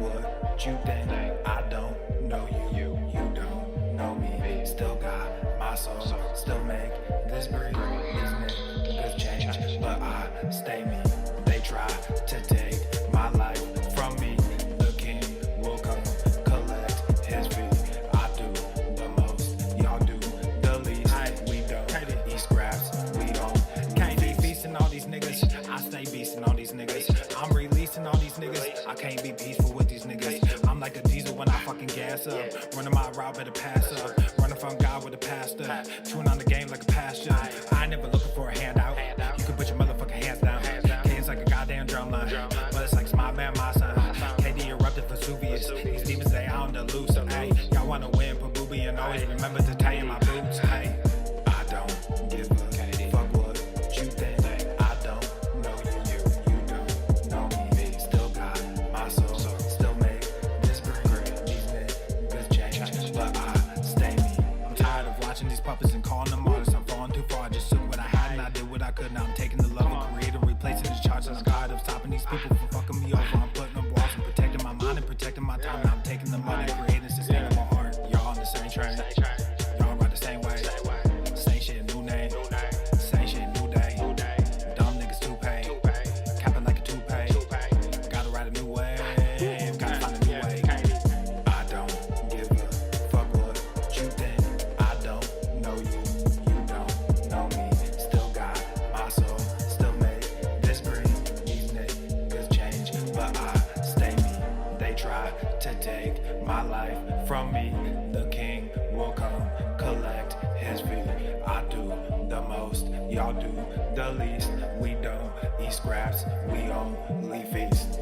what you think. I don't know you don't know me. Still got my soul, still make this breathe. These niggas change, but I stay me. They try to take my life from me. The king will come collect his fee. I do the most, y'all do the least. We don't eat scraps, we don't. Can't be feasting all these niggas. I stay beasting all these niggas. I'm releasing all these niggas. I can't be peaceful with these niggas. I'm like a diesel when I fucking gas up. Running my route, better pass up. Running from God with a pastor. Chewing on the game like a pasture. I ain't never looking for a handout. You can put your motherfucking hands down. It's like a goddamn drum line, but it's like smile man, my son. KD erupted Vesuvius. These demons, they on the loose. Hey, y'all wanna win, put booby and always remember to tie in my boots. Hey, I don't give a fuck what you think. I don't know you don't know me. Still got my soul, still make this breathe. These niggas change, but I stay me. I'm tired of watching these puppets and calling them artists. I'm falling too far. I just took what I had and I did what I could. Now I'm taking the love and creator, replacing the charts. I'm tired of stopping these people from fucking me over. I'm putting up walls and protecting my mind and protecting my time. Now I'm taking the money, creating sustainable art. Y'all on the same train. Y'all ride the same way. Same shit, new name. Same shit, new day. Dumb niggas too paid. Capping like a toupee. Gotta ride a new wave. Gotta find a new way. I don't give a fuck what you think. I don't know you don't know me. Still got my soul, still make this breathe. These niggas change, but I stay me. They try to take my life from me. The king will come collect his fee. I do the most, y'all do the least. We don't eat scraps, we only feast.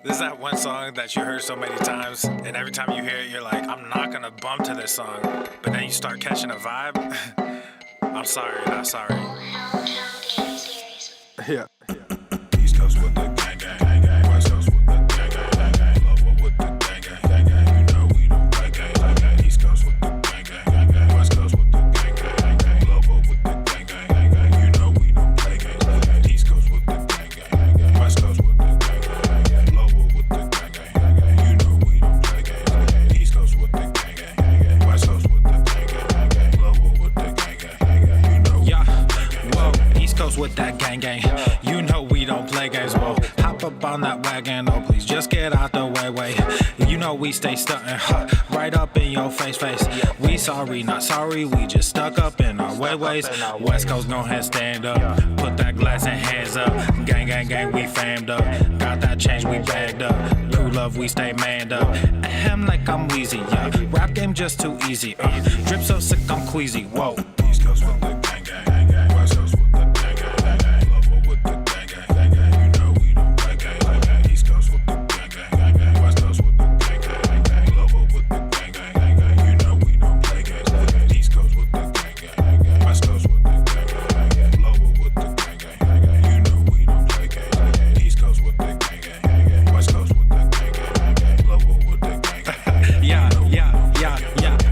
This is that one song that you heard so many times, and every time you hear it, you're like, I'm not gonna bump to this song. But then you start catching a vibe. I'm sorry, not sorry. Yeah. East Coast with the gang, gang, gang. West Coast with the gang, gang, gang. Love with the gang, gang, gang. You know we don't play gang, gang. East Coast with the gang, gang, gang. West Coast with the gang, gang, gang. Love with the gang, gang, gang. You know we don't play gang, gang. East Coast with the gang, gang, gang. West Coast with the gang, gang, gang. Love with the gang, gang, gang. You know we don't play gang, gang. East Coast with the gang, gang, gang. West Coast with the gang, gang, gang. Love with the gang, gang, gang. You know. Yeah. Whoa. East Coast with that gang, gang. You know we don't play games, whoa. Hop up on that wagon, oh please just get out the way. You know we stay stuntin', right up in your face. We sorry, not sorry, we just stuck up in our ways. West Coast, go ahead, stand up. Put that glass and hands up. Gang, gang, gang, we famed up. Got that change, we bagged up. True love, we stay manned up. Ahem like I'm wheezy, yeah. Rap game just too easy, drip so sick, I'm queasy, whoa. East Coast with the gang, gang, gang. West Coast with the gang, gang, gang. Love with the gang, gang, gang. You know we don't play gang, gang. East Coast with the gang, gang, gang. West Coast with the gang, gang, gang. Love with the gang, gang, gang. You know we don't play gang, gang. East Coast with the gang, gang, gang. West Coast with the gang, gang, gang. Love with the gang, gang, gang. You know we don't play gang, gang. East Coast with the gang, gang, gang. West Coast with the gang, gang, gang. Love with the gang, gang. Yeah.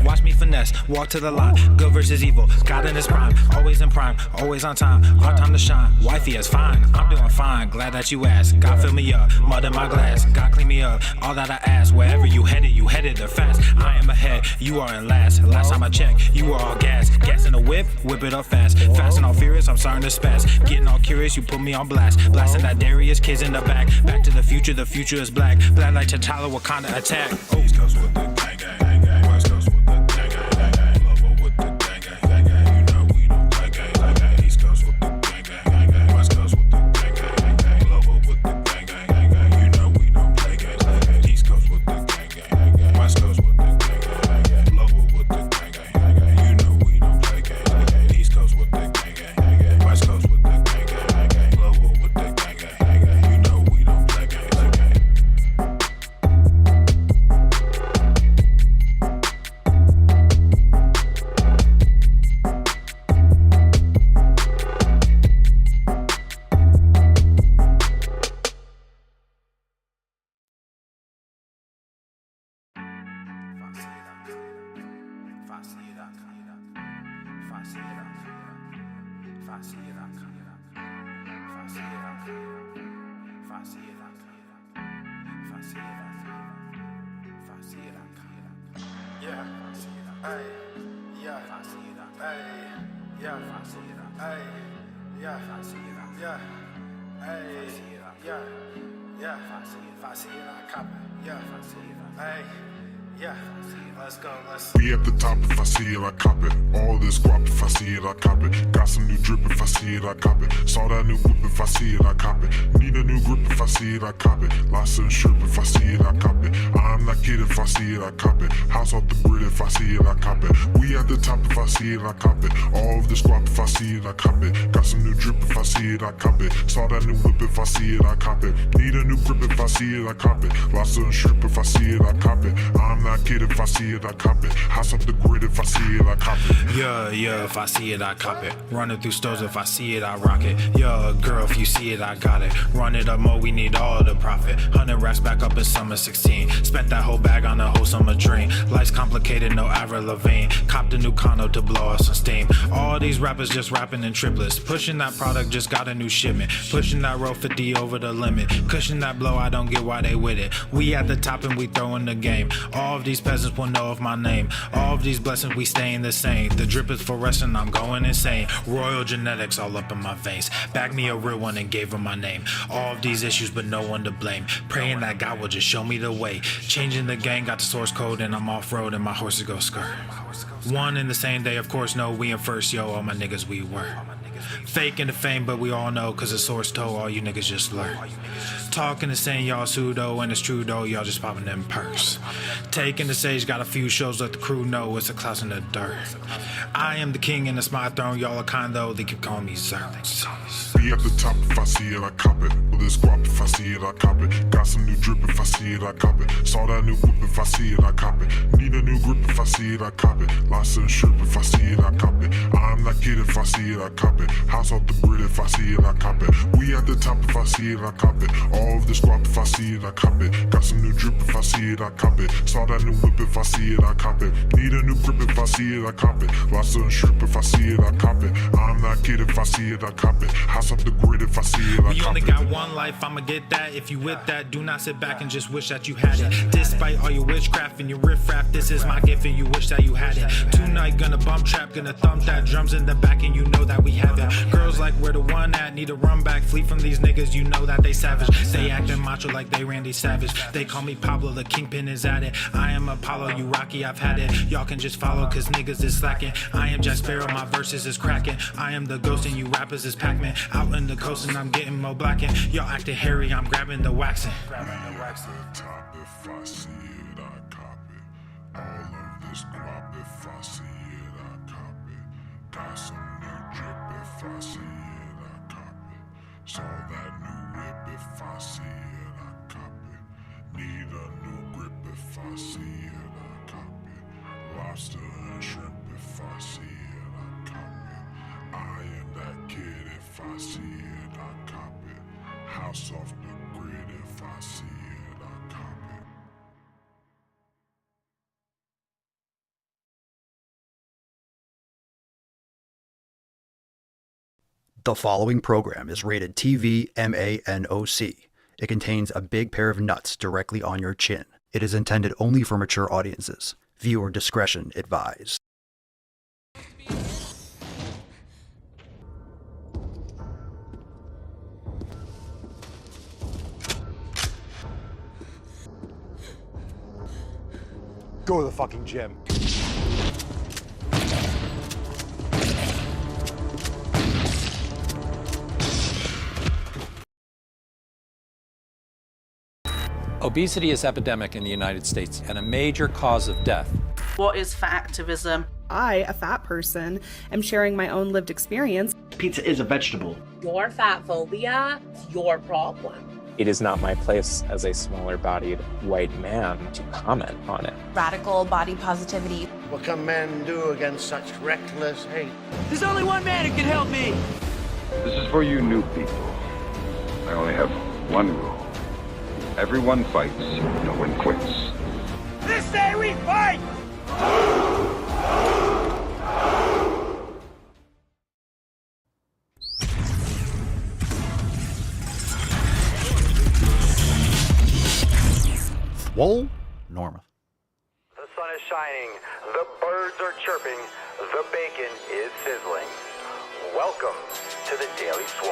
Watch me finesse, walk to the line. Good versus evil, God in his prime. Always in prime, always on time. Our time to shine, wifey is fine. I'm doing fine, glad that you asked. God fill me up, mud in my glass. God clean me up, all that I ask. Wherever you headed there fast. I am ahead, you are in last. Last time I checked, you were all gas. Gas in the whip it up fast. Fast and all furious, I'm starting to spaz. Getting all curious, you put me on blast. Blasting that Darius, kids in the back. Back to the future is black. Black like T'Challa, Wakanda attack. East Coast with the gang, gang, gang. West Coast with the gang, gang, gang. Love with the gang, gang, gang. You know we don't play gang, gang. East Coast with the gang, gang, gang. West Coast with the gang, gang, gang. Love with the gang, gang, gang. You know we don't play gang, gang. East Coast with the gang, gang, gang. West Coast with the gang, gang, gang. Love with the gang, gang, gang. You know we don't play gang, gang. East Coast with the gang, gang, gang. West Coast with the gang, gang, gang. Love with the gang, gang, gang. You know we don't play gang, gang. Yeah, hey, yeah, hey, yeah, hey, yeah, yeah, hey, yeah, if I see it, I cop it, yeah, hey, yeah, let's go, We at the top, if I see it, I cop it. All this guap, if I see it, I cop it. Got some new drip, if I see it, I cop it. Saw that new whip, if I see it, I cop it. Need a new grip, if I see it, I cop it. Lots of strip, if I see it, I cop it. I'm not kidding, if I see it, I cop it. House off the grid, if I see it, I cop it. We at the top, if I see it, I cop it. All of this guap, if I see it, I cop it. Got some new drip, if I see it, I cop it. Saw that new whip, if I see it, I cop it. Need a new grip, if I see it, I cop it. Lots of strip, if I see it, I cop it. I'm not kidding, if I see it, I cop it. House off the grid, if I see it, I cop it. Yeah, if I see it, I cop it. Running through stores, if I see it, I rock it. Yeah, girl, if you see it, I got it. Run it up more, we need all the profit. 100 racks back up in summer 16. Spent that whole bag on a whole summer dream. Life's complicated, no Avril Lavigne. Copped a new condo to blow off some steam. All these rappers just rapping in triplets. Pushing that product, just got a new shipment. Pushing that roll 50 over the limit. Cushion that blow, I don't get why they with it. We at the top and we throwing the game. All of these peasants will know of my name. All of these blessings, we staying the same. The drip is fluorescent, I'm going insane. Royal genetics all up in my veins. Back me a real one and gave her my name. All of these issues, but no one to blame. Praying that God will just show me the way. Changing the game, got the source code, and I'm off-road and my horses go skirt. One in the same day, of course, no, we in first, yo, all my niggas, we were. Faking the fame, but we all know, cause the source told all you niggas just learn. Talking and saying y'all pseudo, and it's true though, y'all just popping them perks. Taking the stage, got a few shows, let the crew know it's a clouds in the dirt. I am the king and it's my throne, y'all are kind though, they keep calling me Xerxes. Be at the top, if I see it, I cop it. With this guap, if I see it, I cop it. Got some new drip, if I see it, I cop it. Saw that new whip, if I see it, I cop it. Need a new grip, if I see it, I cop it. Lots of strip, if I see it, I cop it. I'm not kidding, if I see it, I cop it. House off the grid, if I see it, I cop it. We at the top, if I see it, I cop it. All of this guap, if I see it, I cop it. Got some new drip, if I see it, I cop it. Saw that new whip, if I see it, I cop it. Need a new grip, if I see it, I cop it. Lots of strip, if I see it, I cop it. I'm not kidding, if I see it, I cop it. House off the grid, if I see it, I cop it. We only got one life, I'ma get that. If you with that, do not sit back and just wish that you had it. Despite all your witchcraft and your riffraff, this is my gift and you wish that you had it. Tonight gonna bump trap, gonna thump that. Drums in the back and you know that we have it. Girls like where the one at, need to run back. Flee from these niggas, you know that they savage. They acting macho like they Randy Savage. They call me Pablo, the kingpin is at it. I am Apollo, you Rocky, I've had it. Y'all can just follow cause niggas is slacking. I am Jack Sparrow, my verses is cracking. I am the ghost and you rappers is Pac-Man. Out in the coast and I'm getting more blacking. Y'all acting hairy, I'm grabbing the waxing. Top, if I see it, I cop it. All of this guap, if I see it, I cop it. Got some new drip, if I see it, I cop it. Saw that new whip, if I see it, I cop it. Need a new grip, if I see it, I cop it. Lobster and shrimp, if I see it, I cop it. I am that kid, if I see it, I cop it. House off the grid, if I see it, I cop it. The following program is rated TV MANOC. It contains a big pair of nuts directly on your chin. It is intended only for mature audiences. Viewer discretion advised. Go to the fucking gym. Obesity is epidemic in the United States and a major cause of death. What is fat activism? I, a fat person, am sharing my own lived experience. Pizza is a vegetable. Your fat phobia is your problem. It is not my place as a smaller-bodied white man to comment on it. Radical body positivity. What can men do against such reckless hate? There's only one man who can help me. This is for you new people. I only have one rule. Everyone fights, no one quits. This day we fight! Swole Norma. The sun is shining, the birds are chirping, the bacon is sizzling. Welcome to the Daily Swole.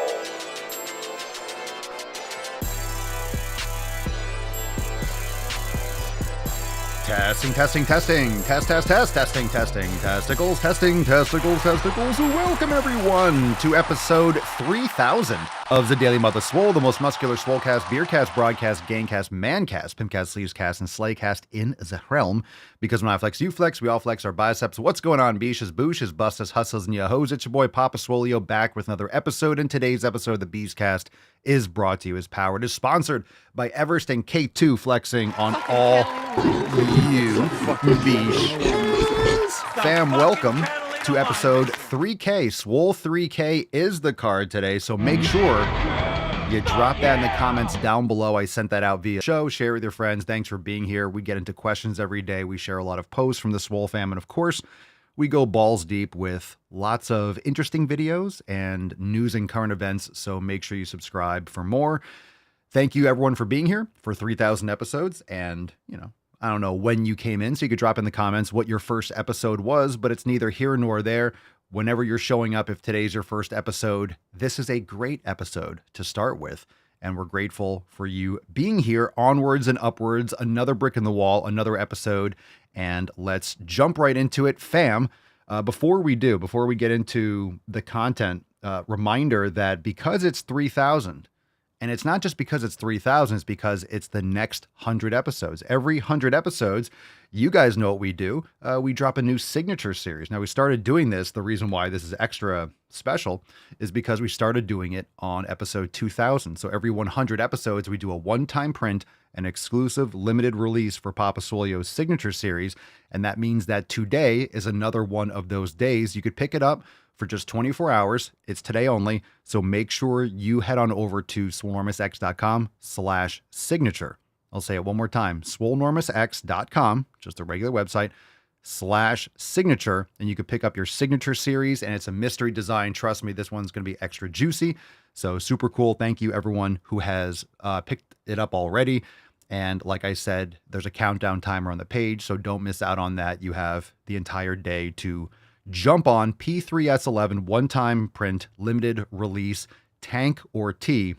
Testing. Testicles. Welcome everyone to episode 3000 of the Daily Mother Swole, the most muscular swolecast, beercast, broadcast, gangcast, mancast, pimpcast, sleevescast, and slaycast in the realm. Because when I flex, you flex, we all flex our biceps. What's going on, beaches, booshes, bustas, hustles, and yahos? It's your boy Papa Swolio back with another episode. And today's episode of the Beescast is brought to you, is powered, is sponsored by Everest and K2 flexing on all you beesh. Fam, welcome to episode 3K. Swole 3K is the card today, so make sure you drop that in the comments down below. I sent that out via show. Share it with your friends. Thanks for being here. We get into questions every day. We share a lot of posts from the Swole fam, and of course, we go balls deep with lots of interesting videos and news and current events, so make sure you subscribe for more. Thank you, everyone, for being here for 3,000 episodes, and, I don't know when you came in, so you could drop in the comments what your first episode was, but it's neither here nor there. Whenever you're showing up, if today's your first episode, this is a great episode to start with, and we're grateful for you being here. Onwards and upwards, another brick in the wall, another episode, and let's jump right into it. Fam, before we get into the content, reminder that because it's 3,000, and it's not just because it's 3,000, it's because it's the next 100 episodes. Every 100 episodes, you guys know what we do. We drop a new signature series. Now, we started doing this. The reason why this is extra special is because we started doing it on episode 2,000. So every 100 episodes, we do a one-time print, an exclusive limited release for Papa Swolio's signature series. And that means that today is another one of those days. You could pick it up for just 24 hours. It's today only. So make sure you head on over to swolenormousx.com/signature. I'll say it one more time, swolenormousx.com, just a regular website, /signature. And you can pick up your signature series, and it's a mystery design. Trust me, this one's going to be extra juicy. So super cool. Thank you everyone who has picked it up already. And like I said, there's a countdown timer on the page, so don't miss out on that. You have the entire day to jump on P3S11 one-time print, limited release, tank or tea,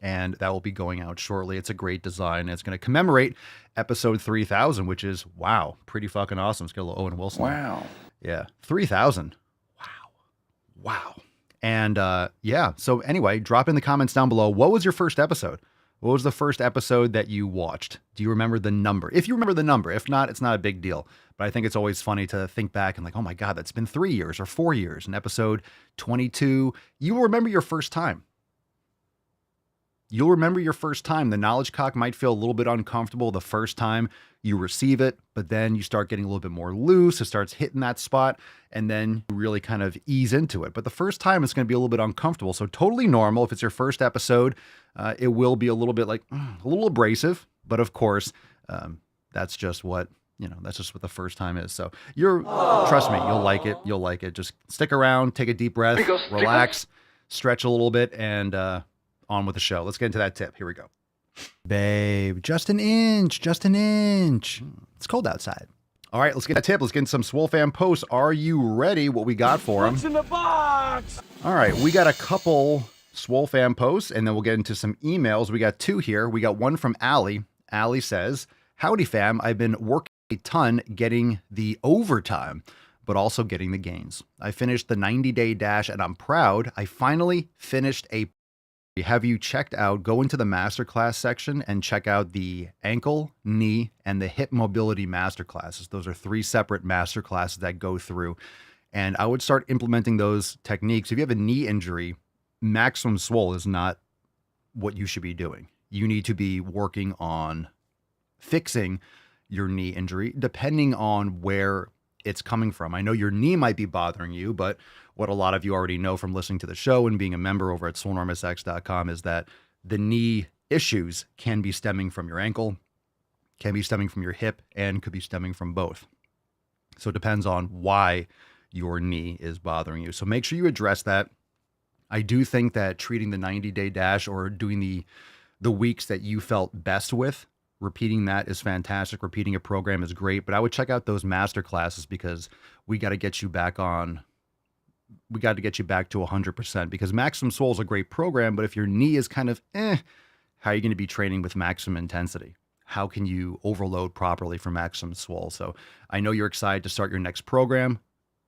and that will be going out shortly. It's a great design. It's going to commemorate episode 3,000, which is, wow, pretty fucking awesome. It's got a little Owen Wilson. Wow. Yeah, 3,000. Wow. And yeah, so anyway, drop in the comments down below. What was your first episode? What was the first episode that you watched? Do you remember the number? If you remember the number, if not, it's not a big deal. But I think it's always funny to think back and like, oh my God, that's been 3 years or 4 years. In episode 22, you will remember your first time. You'll remember your first time. The knowledge cock might feel a little bit uncomfortable the first time you receive it, but then you start getting a little bit more loose. It starts hitting that spot, and then you really kind of ease into it. But the first time it's going to be a little bit uncomfortable. So totally normal. If it's your first episode, it will be a little bit like a little abrasive, but of course, that's just what, that's just what the first time is. So trust me, you'll like it. You'll like it. Just stick around, take a deep breath, relax, stretch a little bit, and on with the show. Let's get into that tip. Here we go. Babe, just an inch. It's cold outside. All right, let's get that tip. Let's get into some Swole Fam posts. Are you ready? What we got for them? What's in the box? All right, we got a couple Swole Fam posts, and then we'll get into some emails. We got two here. We got one from Allie. Allie says, howdy fam, I've been working a ton getting the overtime, but also getting the gains. I finished the 90-day dash, and I'm proud. I finally finished a... Have you checked out, go into the masterclass section and check out the ankle, knee, and the hip mobility masterclasses. Those are 3 separate masterclasses that go through. And I would start implementing those techniques. If you have a knee injury, maximum swole is not what you should be doing. You need to be working on fixing your knee injury, depending on where it's coming from. I know your knee might be bothering you, but what a lot of you already know from listening to the show and being a member over at swolenormousx.com is that the knee issues can be stemming from your ankle, can be stemming from your hip, and could be stemming from both. So it depends on why your knee is bothering you. So make sure you address that. I do think that treating the 90-day dash or doing the weeks that you felt best with Repeating that is fantastic. Repeating a program is great, but I would check out those master classes because we got to get you back on. We got to get you back to 100% because Maximum Swole is a great program, but if your knee is kind of how are you going to be training with maximum intensity? How can you overload properly for Maximum Swole? So I know you're excited to start your next program.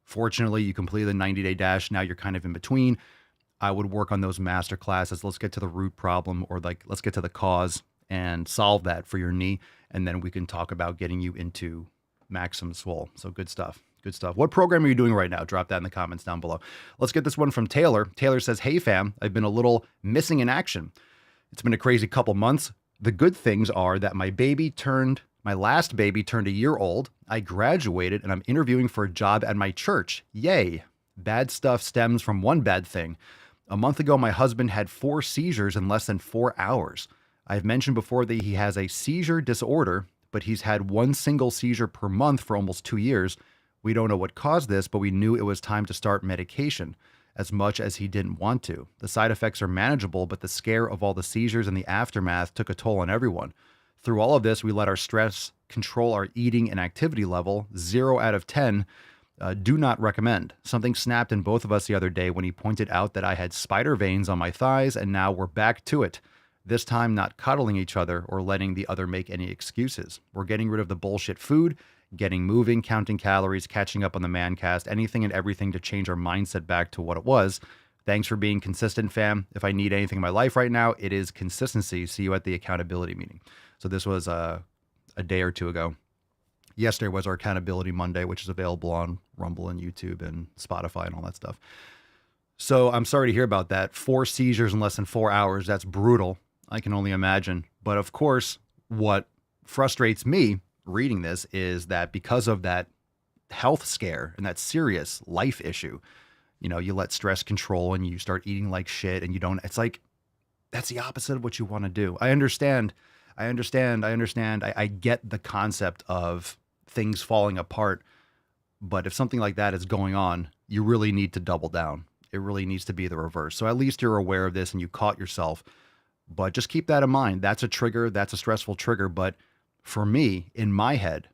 Fortunately, you completed the 90-day dash. Now you're kind of in between. I would work on those master classes. Let's get to the root problem, or like let's get to the cause and solve that for your knee. And then we can talk about getting you into Maximum Swole. So good stuff. Good stuff. What program are you doing right now? Drop that in the comments down below. Let's get this one from Taylor. Taylor says, hey fam, I've been a little missing in action. It's been a crazy couple months. The good things are that my last baby turned a year old. I graduated and I'm interviewing for a job at my church. Yay. Bad stuff stems from one bad thing. A month ago, my husband had 4 seizures in less than 4 hours. I've mentioned before that he has a seizure disorder, but he's had 1 single seizure per month for almost 2 years. We don't know what caused this, but we knew it was time to start medication, as much as he didn't want to. The side effects are manageable, but the scare of all the seizures and the aftermath took a toll on everyone. Through all of this, we let our stress control our eating and activity level. 0 out of 10. Do not recommend. Something snapped in both of us the other day when he pointed out that I had spider veins on my thighs, and now we're back to it. This time, not cuddling each other or letting the other make any excuses. We're getting rid of the bullshit food, getting moving, counting calories, catching up on the man cast, anything and everything to change our mindset back to what it was. Thanks for being consistent, fam. If I need anything in my life right now, it is consistency. See you at the accountability meeting. So this was a day or two ago. Yesterday was our Accountability Monday, which is available on Rumble and YouTube and Spotify and all that stuff. So I'm sorry to hear about that. 4 seizures in less than 4 hours. That's brutal. I can only imagine. But of course, what frustrates me reading this is that because of that health scare and that serious life issue, you let stress control and you start eating like shit and you don't, it's like, that's the opposite of what you want to do. I understand. I get the concept of things falling apart, but if something like that is going on, you really need to double down. It really needs to be the reverse. So at least you're aware of this and you caught yourself, but just keep that in mind. That's a trigger. That's a stressful trigger. But for me, in my head,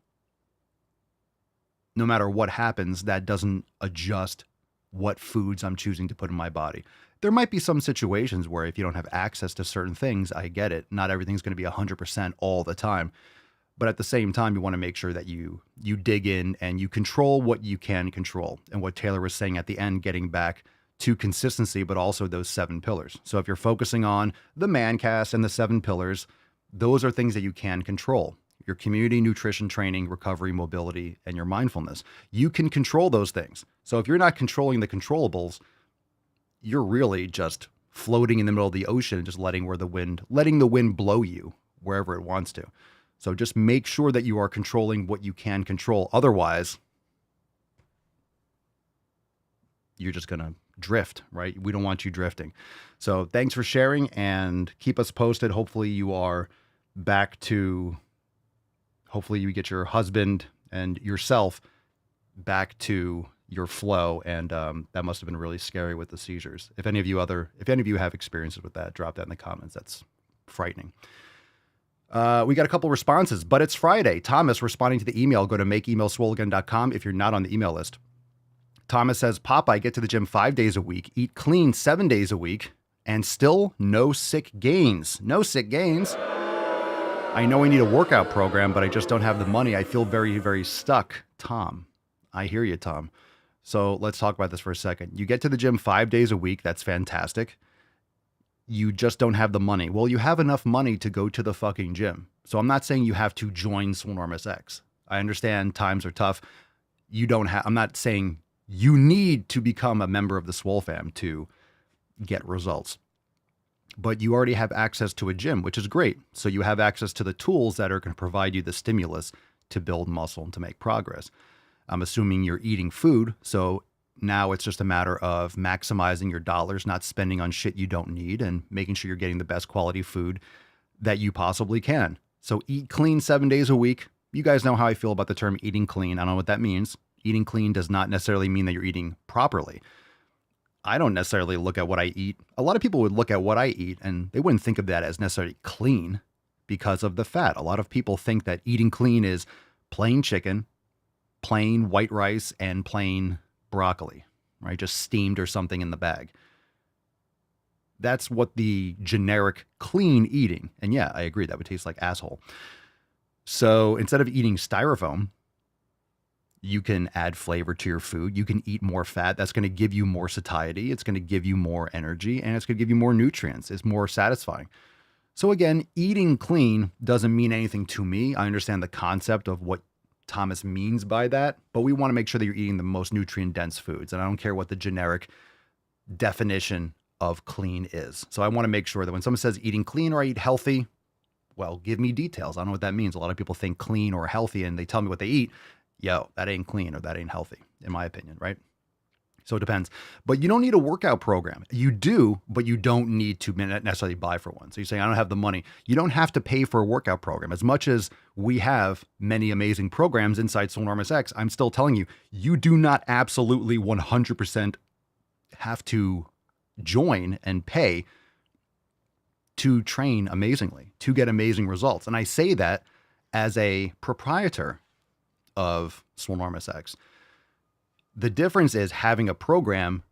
no matter what happens, that doesn't adjust what foods I'm choosing to put in my body. There might be some situations where if you don't have access to certain things, I get it. Not everything's going to be 100% all the time. But at the same time, you want to make sure that you dig in and you control what you can control. And what Taylor was saying at the end, getting back to consistency, but also those 7 pillars. So if you're focusing on the man cast and the 7 pillars, those are things that you can control. Your community, nutrition, training, recovery, mobility, and your mindfulness. You can control those things. So if you're not controlling the controllables, you're really just floating in the middle of the ocean and just letting the wind blow you wherever it wants to. So just make sure that you are controlling what you can control. Otherwise, you're just going to drift, right? We don't want you drifting. So thanks for sharing and keep us posted. Hopefully you get your husband and yourself back to your flow. And that must have been really scary with the seizures. If any of you have experiences with that, drop that in the comments. That's frightening. We got a couple responses, but it's Friday. Thomas responding to the email, go to makeemailswoleagain.com if you're not on the email list. Thomas says, Papa, I get to the gym 5 days a week, eat clean 7 days a week, and still no sick gains. No sick gains. I know I need a workout program, but I just don't have the money. I feel very, very stuck. Tom, I hear you, Tom. So let's talk about this for a second. You get to the gym 5 days a week. That's fantastic. You just don't have the money. Well, you have enough money to go to the fucking gym. So I'm not saying you have to join Swolenormous X. I understand times are tough. I'm not saying you need to become a member of the Swole fam to get results. But you already have access to a gym, which is great. So you have access to the tools that are going to provide you the stimulus to build muscle and to make progress. I'm assuming you're eating food. So now it's just a matter of maximizing your dollars, not spending on shit you don't need, and making sure you're getting the best quality food that you possibly can. So eat clean 7 days a week. You guys know how I feel about the term eating clean. I don't know what that means. Eating clean does not necessarily mean that you're eating properly. I don't necessarily look at what I eat. A lot of people would look at what I eat and they wouldn't think of that as necessarily clean. because of the fat. A lot of people think that eating clean is plain chicken, plain white rice, and plain broccoli, right? Just steamed or something in the bag. That's what the generic clean eating. And yeah, I agree, that would taste like asshole. So instead of eating styrofoam, you can add flavor to your food. You can eat more fat. That's going to give you more satiety. It's going to give you more energy, and it's going to give you more nutrients. It's more satisfying. So again, eating clean doesn't mean anything to me. I understand the concept of what Thomas means by that, but we want to make sure that you're eating the most nutrient-dense foods. And I don't care what the generic definition of clean is. So I want to make sure that when someone says eating clean or I eat healthy, well, give me details. I don't know what that means. A lot of people think clean or healthy and they tell me what they eat. Yo, that ain't clean or that ain't healthy, in my opinion, right? So it depends. But you don't need a workout program. You do, but you don't need to necessarily buy for one. So you're saying, I don't have the money. You don't have to pay for a workout program. As much as we have many amazing programs inside Swolenormous X, I'm still telling you, you do not absolutely 100% have to join and pay to train amazingly, to get amazing results. And I say that as a proprietor of Swolenormous X. The difference is having a program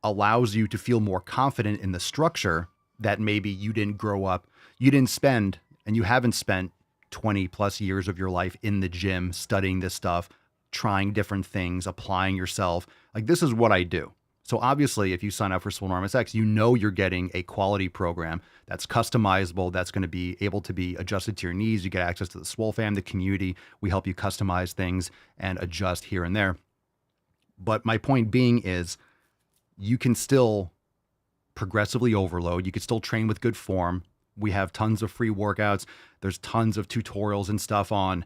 allows you to feel more confident in the structure that maybe you didn't grow up, you didn't spend, and you haven't spent 20 plus years of your life in the gym studying this stuff, trying different things, applying yourself. Like, this is what I do. So obviously, if you sign up for Swolenormous X, you know you're getting a quality program that's customizable, that's going to be able to be adjusted to your needs. You get access to the Swole fam, the community. We help you customize things and adjust here and there. But my point being is you can still progressively overload. You can still train with good form. We have tons of free workouts. There's tons of tutorials and stuff on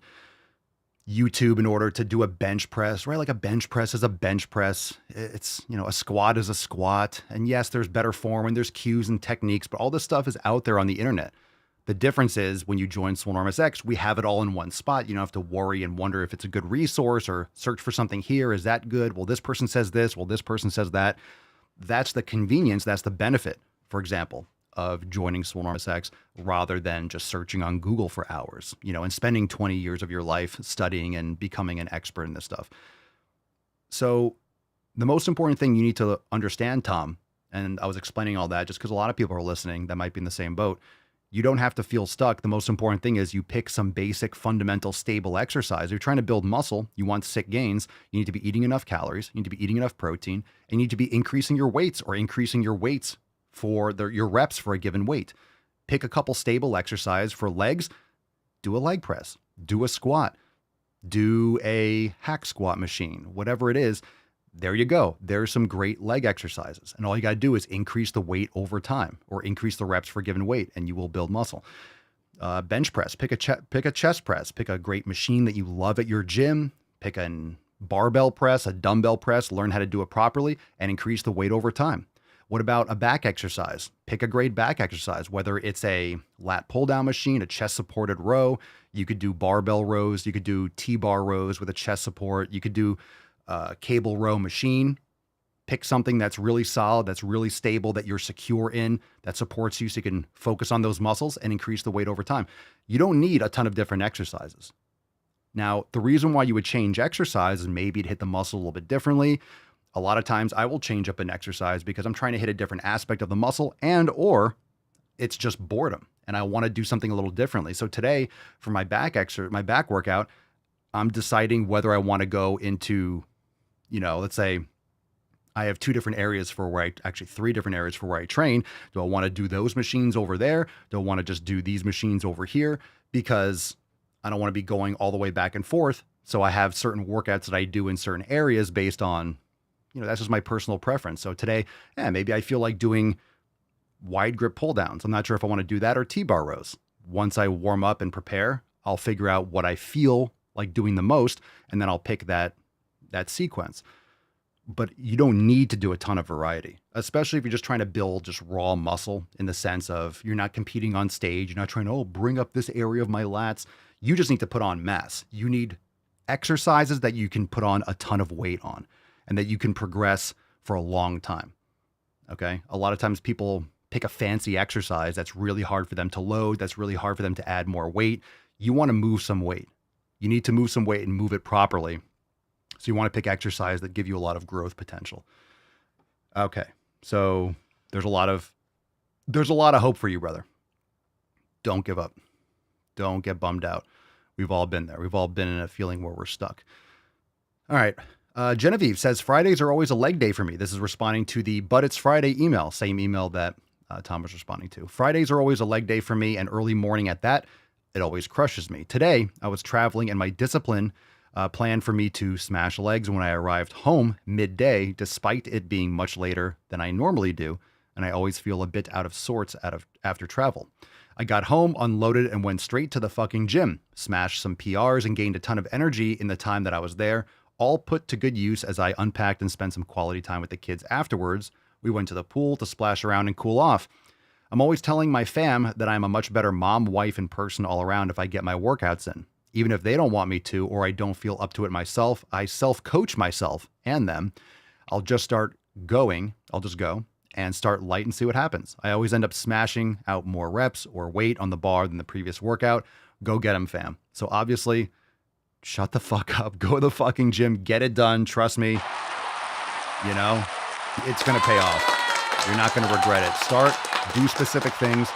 YouTube in order to do a bench press, right? Like a bench press is a bench press. It's, you know, a squat is a squat. And yes, there's better form and there's cues and techniques, but all this stuff is out there on the internet. The difference is when you join Swolenormous X, we have it all in one spot. You don't have to worry and wonder if it's a good resource or search for something here. Is that good? Well, this person says this. Well, this person says that. That's the convenience. That's the benefit, for example, of joining Swolenormous X rather than just searching on Google for hours, you know, and spending 20 years of your life studying and becoming an expert in this stuff. So the most important thing you need to understand, Tom, and I was explaining all that just because a lot of people are listening that might be in the same boat. You don't have to feel stuck. The most important thing is you pick some basic, fundamental, stable exercise. You're trying to build muscle. You want sick gains. You need to be eating enough calories. You need to be eating enough protein. And you need to be increasing your weights or increasing your weights for your reps for a given weight. Pick a couple stable exercise for legs. Do a leg press. Do a squat. Do a hack squat machine. Whatever it is, there you go. There's some great leg exercises. And all you got to do is increase the weight over time or increase the reps for a given weight and you will build muscle. Bench press. Pick a chest press. Pick a great machine that you love at your gym. Pick a barbell press, a dumbbell press. Learn how to do it properly and increase the weight over time. What about a back exercise? Pick a great back exercise, whether it's a lat pull down machine, a chest supported row. You could do barbell rows. You could do T-bar rows with a chest support. You could do cable row machine. Pick something that's really solid, that's really stable, that you're secure in, that supports you so you can focus on those muscles and increase the weight over time. You don't need a ton of different exercises. Now, the reason why you would change exercise is maybe to hit the muscle a little bit differently. A lot of times I will change up an exercise because I'm trying to hit a different aspect of the muscle or it's just boredom and I want to do something a little differently. So today for my back workout, I'm deciding whether I want to go into, you know, let's say I have three different areas for where I train. Do I want to do those machines over there? Do I want to just do these machines over here? Because I don't want to be going all the way back and forth. So I have certain workouts that I do in certain areas based on, you know, that's just my personal preference. So today, maybe I feel like doing wide grip pull downs. I'm not sure if I want to do that or T-bar rows. Once I warm up and prepare, I'll figure out what I feel like doing the most, and then I'll pick that sequence. But you don't need to do a ton of variety, especially if you're just trying to build just raw muscle in the sense of you're not competing on stage. You're not trying to, bring up this area of my lats. You just need to put on mass. You need exercises that you can put on a ton of weight on and that you can progress for a long time. Okay. A lot of times people pick a fancy exercise that's really hard for them to load, that's really hard for them to add more weight. You want to move some weight. You need to move some weight and move it properly. So you want to pick exercise that give you a lot of growth potential. Okay, so there's a lot of hope for you, brother. Don't give up. Don't get bummed out. We've all been there. We've all been in a feeling where we're stuck. All right. Genevieve says, Fridays are always a leg day for me. This is responding to the But It's Friday email, same email that Tom was responding to. Fridays are always a leg day for me, and early morning at that, it always crushes me. Today, I was traveling, and my discipline planned for me to smash legs when I arrived home midday, despite it being much later than I normally do, and I always feel a bit out of sorts after travel. I got home, unloaded, and went straight to the fucking gym, smashed some PRs, and gained a ton of energy in the time that I was there, all put to good use as I unpacked and spent some quality time with the kids afterwards. We went to the pool to splash around and cool off. I'm always telling my fam that I'm a much better mom, wife, and person all around if I get my workouts in. Even if they don't want me to, or I don't feel up to it myself, I self-coach myself and them. I'll just go and start light and see what happens. I always end up smashing out more reps or weight on the bar than the previous workout. Go get them, fam. So obviously, shut the fuck up. Go to the fucking gym. Get it done. Trust me. You know, it's going to pay off. You're not going to regret it. Start, do specific things.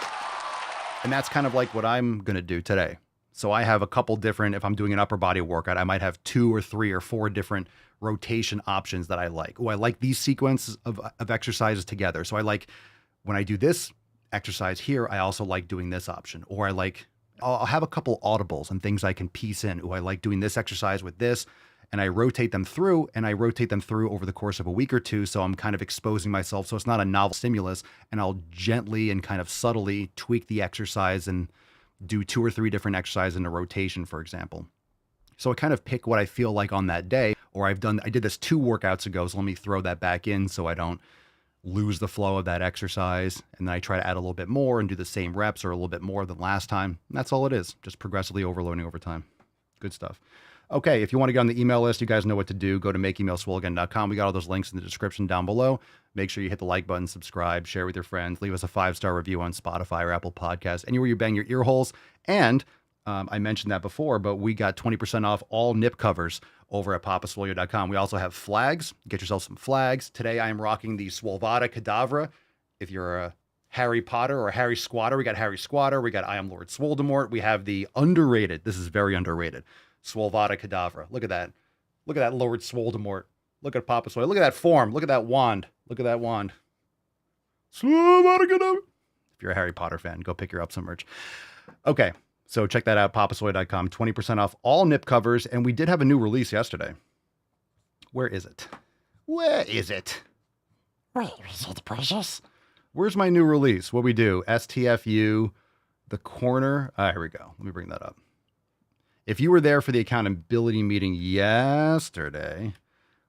And that's kind of like what I'm going to do today. So I have a couple different, if I'm doing an upper body workout, I might have 2 or 3 or 4 different rotation options that I like. Oh, I like these sequences of exercises together. So I like, when I do this exercise here, I also like doing this option. Or I'll have a couple audibles and things I can piece in. Oh, I like doing this exercise with this. And I rotate them through, over the course of a week or two. So I'm kind of exposing myself. So it's not a novel stimulus. And I'll gently and kind of subtly tweak the exercise and do 2 or 3 different exercises in a rotation, for example. So I kind of pick what I feel like on that day, or I did this 2 workouts ago, so let me throw that back in so I don't lose the flow of that exercise. And then I try to add a little bit more and do the same reps or a little bit more than last time. And that's all it is, just progressively overloading over time. Good stuff. Okay, if you want to get on the email list, you guys know what to do. Go to makeemailswoleagain.com. We got all those links in the description down below. Make sure you hit the like button, subscribe, share with your friends, leave us a 5-star review on Spotify or Apple Podcasts, anywhere you bang your ear holes. And I mentioned that before, but we got 20% off all nip covers over at papaswolio.com. We also have flags. Get yourself some flags. Today I am rocking the Swolvada Cadavra. If you're a Harry Potter or Harry Squatter, we got Harry Squatter. We got I Am Lord Swoldemort. We have the underrated, this is very underrated, Swolvada Cadavra. Look at that. Look at that Lord Swoldemort. Look at Papa Swole. Look at that form. Look at that wand. Look at that wand. Swolvada Cadavra. If you're a Harry Potter fan, go pick her up some merch. Okay, so check that out, papaswolio.com. 20% off all nip covers. And we did have a new release yesterday. Where is it? Where is it? Where is it, precious? Where's my new release? What we do? STFU, the corner. Here we go. Let me bring that up. If you were there for the accountability meeting yesterday,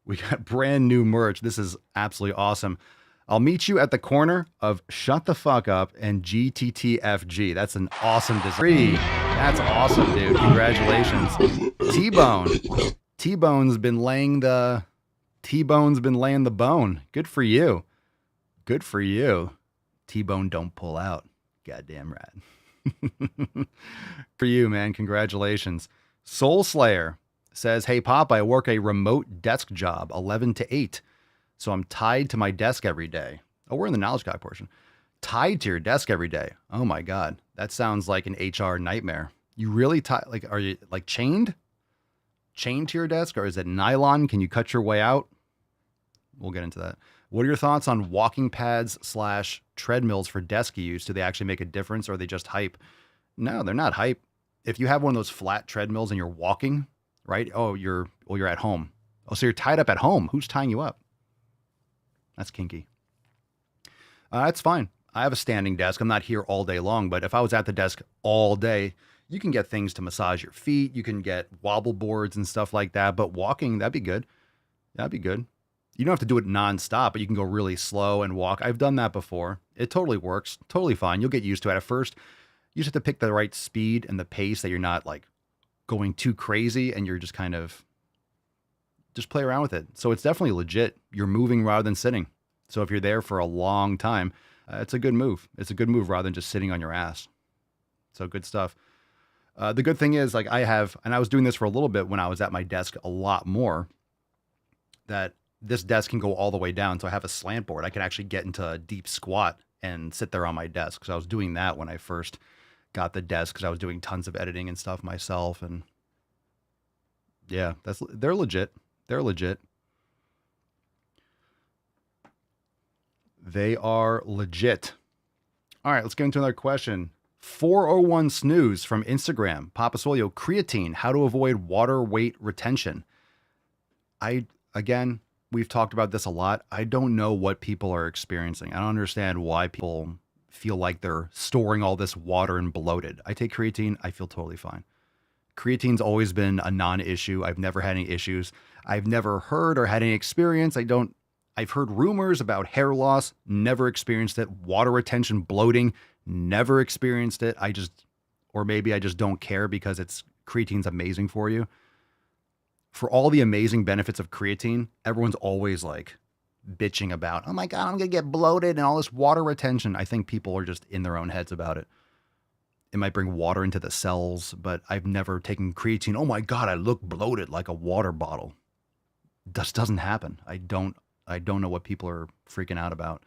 we got brand new merch. This is absolutely awesome. I'll meet you at the corner of Shut the Fuck Up and GTTFG. That's an awesome design. That's awesome, dude. Congratulations. T-Bone's been laying the bone. Good for you. Good for you. T-Bone don't pull out. Goddamn right. For you, man. Congratulations. Soul Slayer says, hey, Pop, I work a remote desk job, 11 to 8. So I'm tied to my desk every day. Oh, we're in the knowledge guy portion. Tied to your desk every day. Oh my God. That sounds like an HR nightmare. You really are you like chained? Chained to your desk, or is it nylon? Can you cut your way out? We'll get into that. What are your thoughts on walking pads / treadmills for desk use? Do they actually make a difference, or are they just hype? No, they're not hype. If you have one of those flat treadmills and you're walking, right? Oh, you're at home. Oh, so you're tied up at home. Who's tying you up? That's kinky. That's fine. I have a standing desk. I'm not here all day long, but if I was at the desk all day, you can get things to massage your feet. You can get wobble boards and stuff like that. But walking, that'd be good. That'd be good. You don't have to do it nonstop, but you can go really slow and walk. I've done that before. It totally works. Totally fine. You'll get used to it. At first, you just have to pick the right speed and the pace that you're not like going too crazy, and you're just kind of just play around with it. So it's definitely legit. You're moving rather than sitting. So if you're there for a long time, It's a good move. It's a good move rather than just sitting on your ass. So good stuff. The good thing is, like, and I was doing this for a little bit when I was at my desk a lot more, that this desk can go all the way down. So I have a slant board. I can actually get into a deep squat and sit there on my desk. So I was doing that when I first got the desk because I was doing tons of editing and stuff myself. And yeah, they're legit. They're legit. They are legit. All right, let's get into another question. 401 Snooze from Instagram. Papa Solio, creatine, how to avoid water weight retention. Again, we've talked about this a lot. I don't know what people are experiencing. I don't understand why people feel like they're storing all this water and bloated. I take creatine. I feel totally fine. Creatine's always been a non-issue. I've never had any issues. I've never heard or had any experience. I've heard rumors about hair loss, never experienced it. Water retention, bloating, never experienced it. Or maybe I just don't care because creatine's amazing for you. For all the amazing benefits of creatine, everyone's always like bitching about, oh my God, I'm going to get bloated and all this water retention. I think people are just in their own heads about it. It might bring water into the cells, but I've never taken creatine. Oh my God, I look bloated like a water bottle. This doesn't happen. I don't know what people are freaking out about.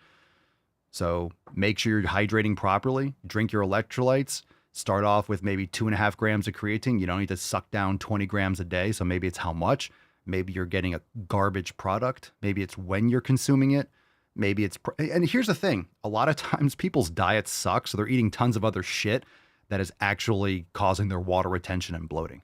So make sure you're hydrating properly. Drink your electrolytes. Start off with maybe 2.5 grams of creatine. You don't need to suck down 20 grams a day. So maybe it's how much. Maybe you're getting a garbage product. Maybe it's when you're consuming it. Maybe it's... And here's the thing. A lot of times people's diets suck. So they're eating tons of other shit that is actually causing their water retention and bloating.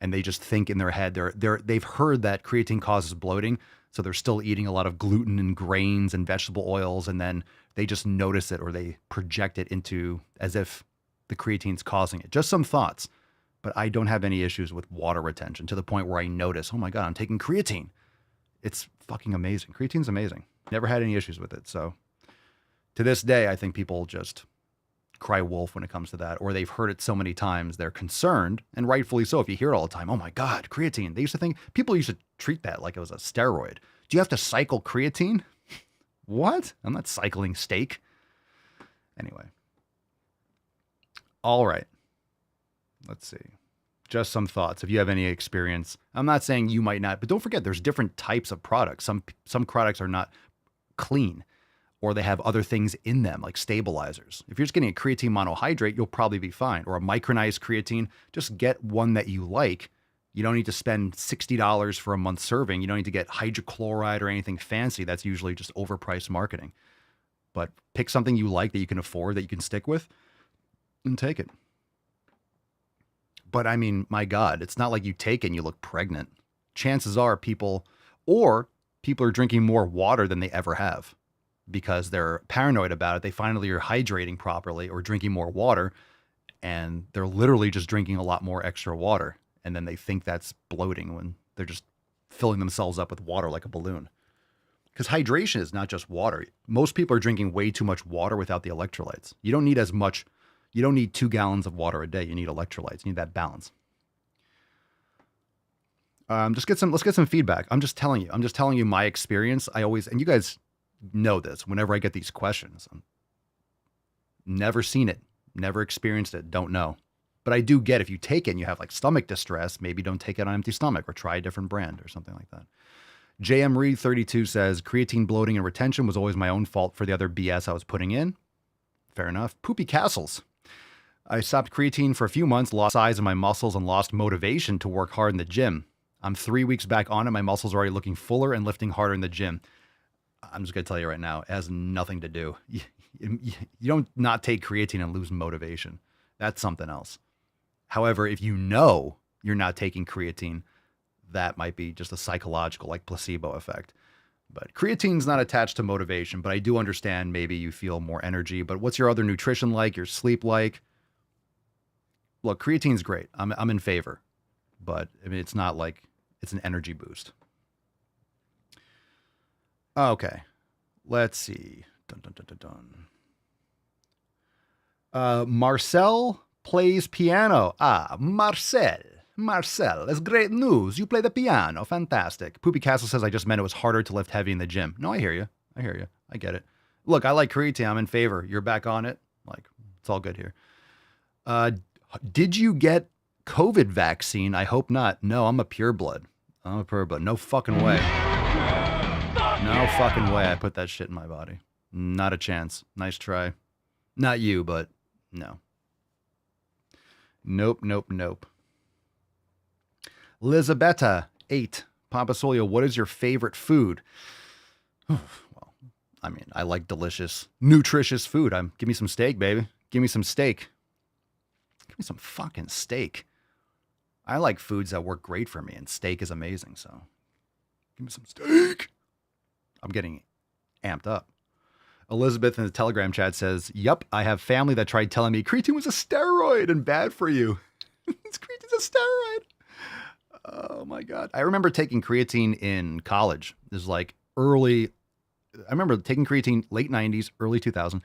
And they just think in their head, they've heard that creatine causes bloating. So they're still eating a lot of gluten and grains and vegetable oils. And then they just notice it or they project it into as if the creatine's causing it. Just some thoughts. But I don't have any issues with water retention to the point where I notice, oh my God, I'm taking creatine. It's fucking amazing. Creatine's amazing. Never had any issues with it. So to this day, I think people just cry wolf when it comes to that, or they've heard it so many times, they're concerned, and rightfully so. If you hear it all the time, oh my God, creatine. People used to treat that like it was a steroid. Do you have to cycle creatine? What? I'm not cycling steak. Anyway. All right. Let's see. Just some thoughts. If you have any experience, I'm not saying you might not, but don't forget there's different types of products. Some products are not clean, or they have other things in them like stabilizers. If you're just getting a creatine monohydrate, you'll probably be fine. Or a micronized creatine, just get one that you like. You don't need to spend $60 for a month serving. You don't need to get hydrochloride or anything fancy. That's usually just overpriced marketing. But pick something you like that you can afford, that you can stick with, and take it. But I mean, my God, it's not like you take it and you look pregnant. Chances are people are drinking more water than they ever have because they're paranoid about it. They finally are hydrating properly or drinking more water, and they're literally just drinking a lot more extra water. And then they think that's bloating when they're just filling themselves up with water like a balloon. Because hydration is not just water. Most people are drinking way too much water without the electrolytes. You don't need as much. You don't need 2 gallons of water a day. You need electrolytes. You need that balance. Let's get some feedback. I'm just telling you my experience. And you guys know this, whenever I get these questions, I'm never seen it, never experienced it, don't know. But I do get, if you take it and you have like stomach distress, maybe don't take it on empty stomach or try a different brand or something like that. JM Reed 32 says, creatine bloating and retention was always my own fault for the other BS I was putting in. Fair enough. Poopy Castles. I stopped creatine for a few months, lost size of my muscles, and lost motivation to work hard in the gym. I'm 3 weeks back on it. My muscles are already looking fuller and lifting harder in the gym. I'm just going to tell you right now, it has nothing to do. You don't not take creatine and lose motivation. That's something else. However, if you know you're not taking creatine, that might be just a psychological, like placebo effect. But creatine's not attached to motivation, but I do understand maybe you feel more energy. But what's your other nutrition like, your sleep like? Look, creatine's great. I'm in favor. But I mean, it's not like it's an energy boost. Okay. Let's see. Dun, dun, dun, dun, dun. Marcel plays piano. Marcel, that's great news. You play the piano. Fantastic. Poopy Castle says, I just meant it was harder to lift heavy in the gym. No, I hear you. I get it. Look, I like creatine. I'm in favor. You're back on it. Like, it's all good here. Did you get COVID vaccine? I hope not. No, I'm a pureblood. No fucking way. No fucking way I put that shit in my body. Not a chance. Nice try. Not you, but no. Nope. Lizabetta, 8. Papa Solio, what is your favorite food? Well, I mean, I like delicious, nutritious food. Give me some steak, baby. Give me some steak. Give me some fucking steak. I like foods that work great for me, and steak is amazing, so give me some steak. I'm getting amped up. Elizabeth in the Telegram chat says, yup, I have family that tried telling me creatine was a steroid and bad for you. Creatine's a steroid. Oh my God. I remember taking creatine in college. This is like I remember taking creatine late 90s, early 2000.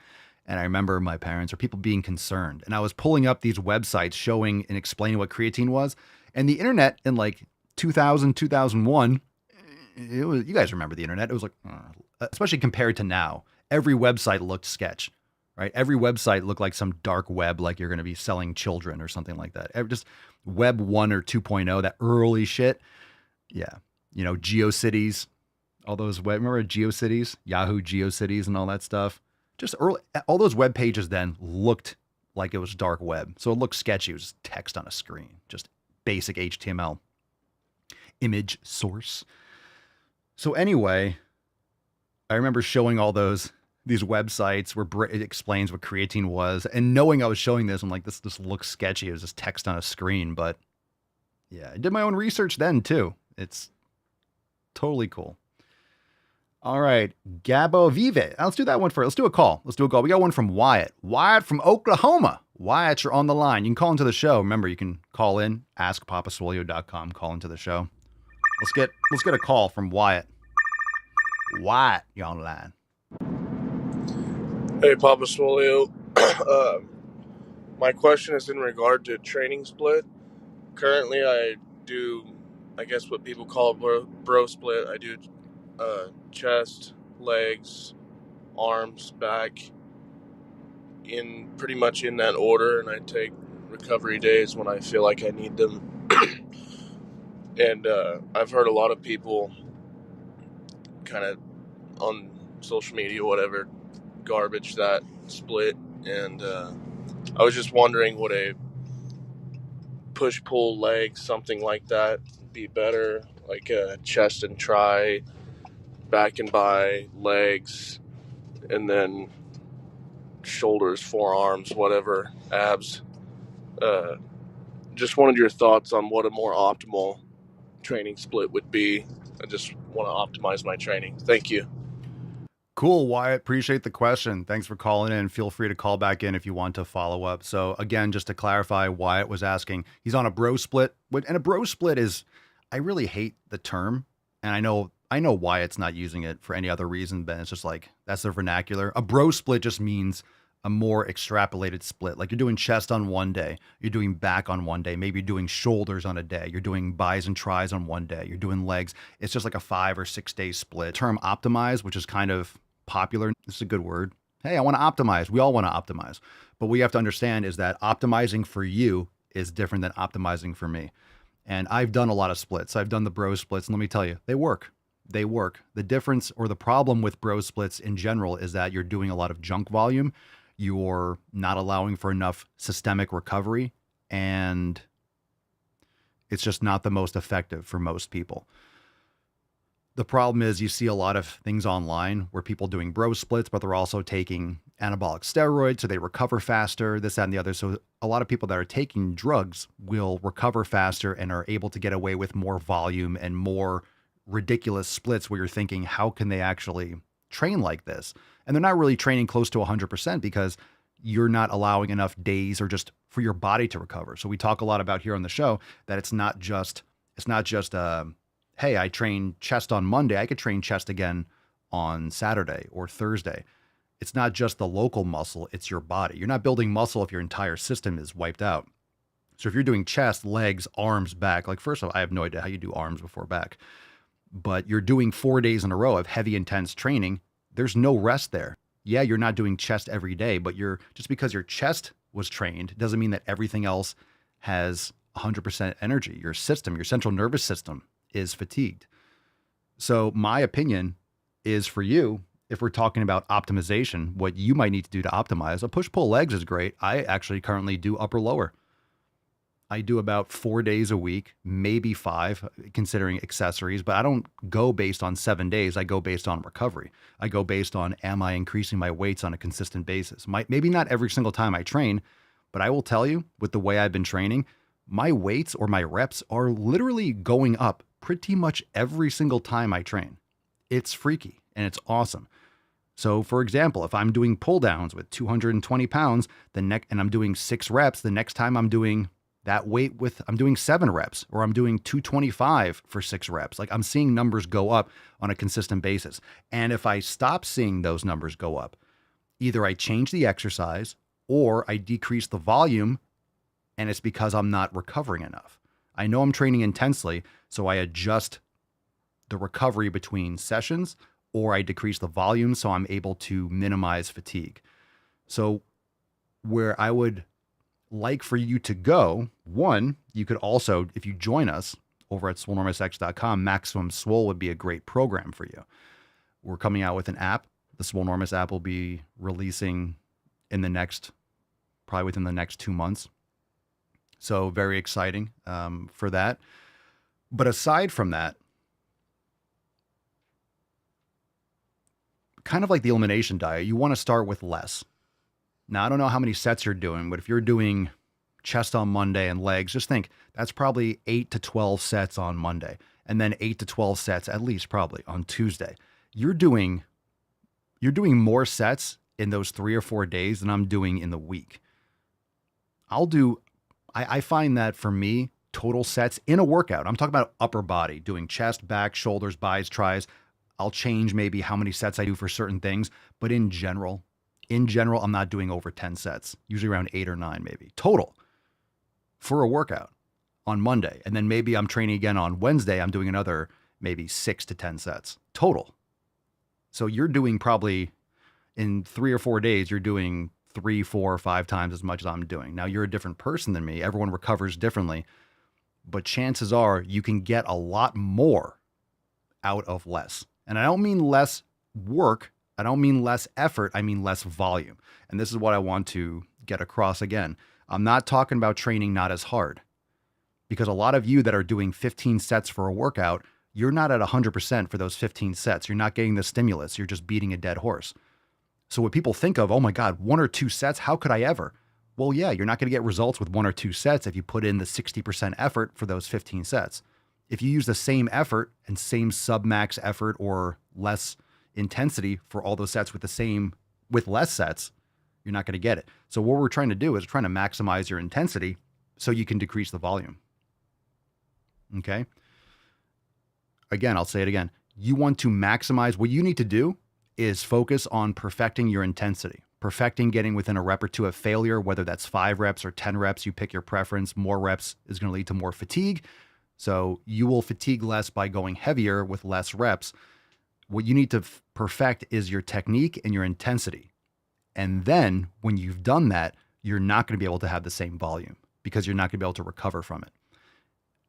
And I remember my parents or people being concerned. And I was pulling up these websites showing and explaining what creatine was. And the internet in like 2000, 2001, you guys remember the internet. It was like, especially compared to now, every website looked sketch, right? Every website looked like some dark web, like you're going to be selling children or something like that. Just Web 1 or 2.0, that early shit. Yeah. You know, GeoCities, all those remember GeoCities, Yahoo GeoCities and all that stuff. Just early, all those web pages then looked like it was dark web. So it looked sketchy. It was just text on a screen, just basic HTML image source. So anyway, I remember showing all these websites where it explains what creatine was, and knowing I was showing this, I'm like, this looks sketchy. It was just text on a screen, but yeah, I did my own research then too. It's totally cool. All right, Gabo Vive. Let's do that one first. Let's do a call. We got one from Wyatt. Wyatt from Oklahoma. Wyatt, you're on the line. You can call into the show. Remember, you can call in, askpapaswolio.com, call into the show. Let's get a call from Wyatt. Wyatt, you're on the line. Hey, Papa Swolio. My question is in regard to training split. Currently, I do, I guess what people call a bro split. I do chest, legs, arms, back, in pretty much in that order, and I take recovery days when I feel like I need them. And I've heard a lot of people kind of on social media, whatever, garbage that split, and I was just wondering, would a push-pull leg, something like that, be better? Like a chest and try, back and by, legs, and then shoulders, forearms, whatever, abs. Just wanted your thoughts on what a more optimal training split would be. I just want to optimize my training. Thank you. Cool, Wyatt. Appreciate the question. Thanks for calling in. Feel free to call back in if you want to follow up. So again, just to clarify, Wyatt was asking, he's on a bro split. And a bro split is, I really hate the term. And I know Wyatt's not using it for any other reason, but it's just like, that's their vernacular. A bro split just means a more extrapolated split. Like you're doing chest on one day, you're doing back on one day, maybe you're doing shoulders on a day, you're doing bis and tris on one day, you're doing legs. It's just like a 5 or 6 day split. Term optimize, which is kind of popular. This is a good word. Hey, I want to optimize. We all want to optimize. But what you have to understand is that optimizing for you is different than optimizing for me. And I've done a lot of splits. I've done the bro splits, and let me tell you, they work. They work. The difference or the problem with bro splits in general is that you're doing a lot of junk volume. You're not allowing for enough systemic recovery, and it's just not the most effective for most people. The problem is you see a lot of things online where people doing bro splits, but they're also taking anabolic steroids so they recover faster, this, that, and the other. So a lot of people that are taking drugs will recover faster and are able to get away with more volume and more ridiculous splits where you're thinking, how can they actually train like this? And they're not really training close to 100% because you're not allowing enough days or just for your body to recover. So we talk a lot about here on the show that it's not just hey, I trained chest on Monday, I could train chest again on Saturday or Thursday. It's not just the local muscle, it's your body. You're not building muscle if your entire system is wiped out. So if you're doing chest, legs, arms, back, like first of all, I have no idea how you do arms before back, but you're doing 4 days in a row of heavy, intense training. There's no rest there. Yeah, you're not doing chest every day, but just because your chest was trained doesn't mean that everything else has 100% energy. Your system, your central nervous system is fatigued. So my opinion is for you, if we're talking about optimization, what you might need to do to optimize, a push-pull legs is great. I actually currently do upper lower. I do about 4 days a week, maybe 5, considering accessories, but I don't go based on 7 days. I go based on recovery. I go based on, am I increasing my weights on a consistent basis? Maybe not every single time I train, but I will tell you, with the way I've been training, my weights or my reps are literally going up pretty much every single time I train. It's freaky and it's awesome. So for example, if I'm doing pull downs with 220 pounds, and I'm doing 6 reps, the next time I'm doing that weight I'm doing 7 reps, or I'm doing 225 for 6 reps. Like, I'm seeing numbers go up on a consistent basis. And if I stop seeing those numbers go up, either I change the exercise or I decrease the volume, and it's because I'm not recovering enough. I know I'm training intensely, so I adjust the recovery between sessions, or I decrease the volume so I'm able to minimize fatigue. So where I would like for you to go, one, you could also, if you join us over at swolenormousx.com, Maximum Swole would be a great program for you. We're coming out with an app. The Swolenormous app will be releasing probably within the next 2 months. So very exciting for that. But aside from that, kind of like the elimination diet, you want to start with less. Now, I don't know how many sets you're doing, but if you're doing chest on Monday and legs, just think that's probably 8 to 12 sets on Monday, and then 8 to 12 sets at least probably on Tuesday. You're doing more sets in those 3 or 4 days than I'm doing in the week. I find that for me, total sets in a workout, I'm talking about upper body, doing chest, back, shoulders, bis, tris. I'll change maybe how many sets I do for certain things, but in general, I'm not doing over 10 sets, usually around 8 or 9 maybe total for a workout on Monday. And then maybe I'm training again on Wednesday. I'm doing another maybe 6 to 10 sets total. So you're doing probably in 3 or 4 days, you're doing 3, 4, or 5 times as much as I'm doing. Now, you're a different person than me. Everyone recovers differently, but chances are you can get a lot more out of less. And I don't mean less work. I don't mean less effort. I mean less volume. And this is what I want to get across again. I'm not talking about training not as hard, because a lot of you that are doing 15 sets for a workout, you're not at 100% for those 15 sets. You're not getting the stimulus. You're just beating a dead horse. So what people think of, oh my God, 1 or 2 sets, how could I ever? Well, yeah, you're not going to get results with 1 or 2 sets if you put in the 60% effort for those 15 sets. If you use the same effort and same sub-max effort or less intensity for all those sets with less sets, you're not going to get it. So what we're trying to do is trying to maximize your intensity so you can decrease the volume. Okay? Again, I'll say it again. You want to maximize. What you need to do is focus on perfecting your intensity, perfecting getting within a rep or 2 of failure, whether that's 5 reps or 10 reps, you pick your preference. More reps is going to lead to more fatigue. So you will fatigue less by going heavier with less reps. What you need to perfect is your technique and your intensity. And then when you've done that, you're not going to be able to have the same volume because you're not going to be able to recover from it.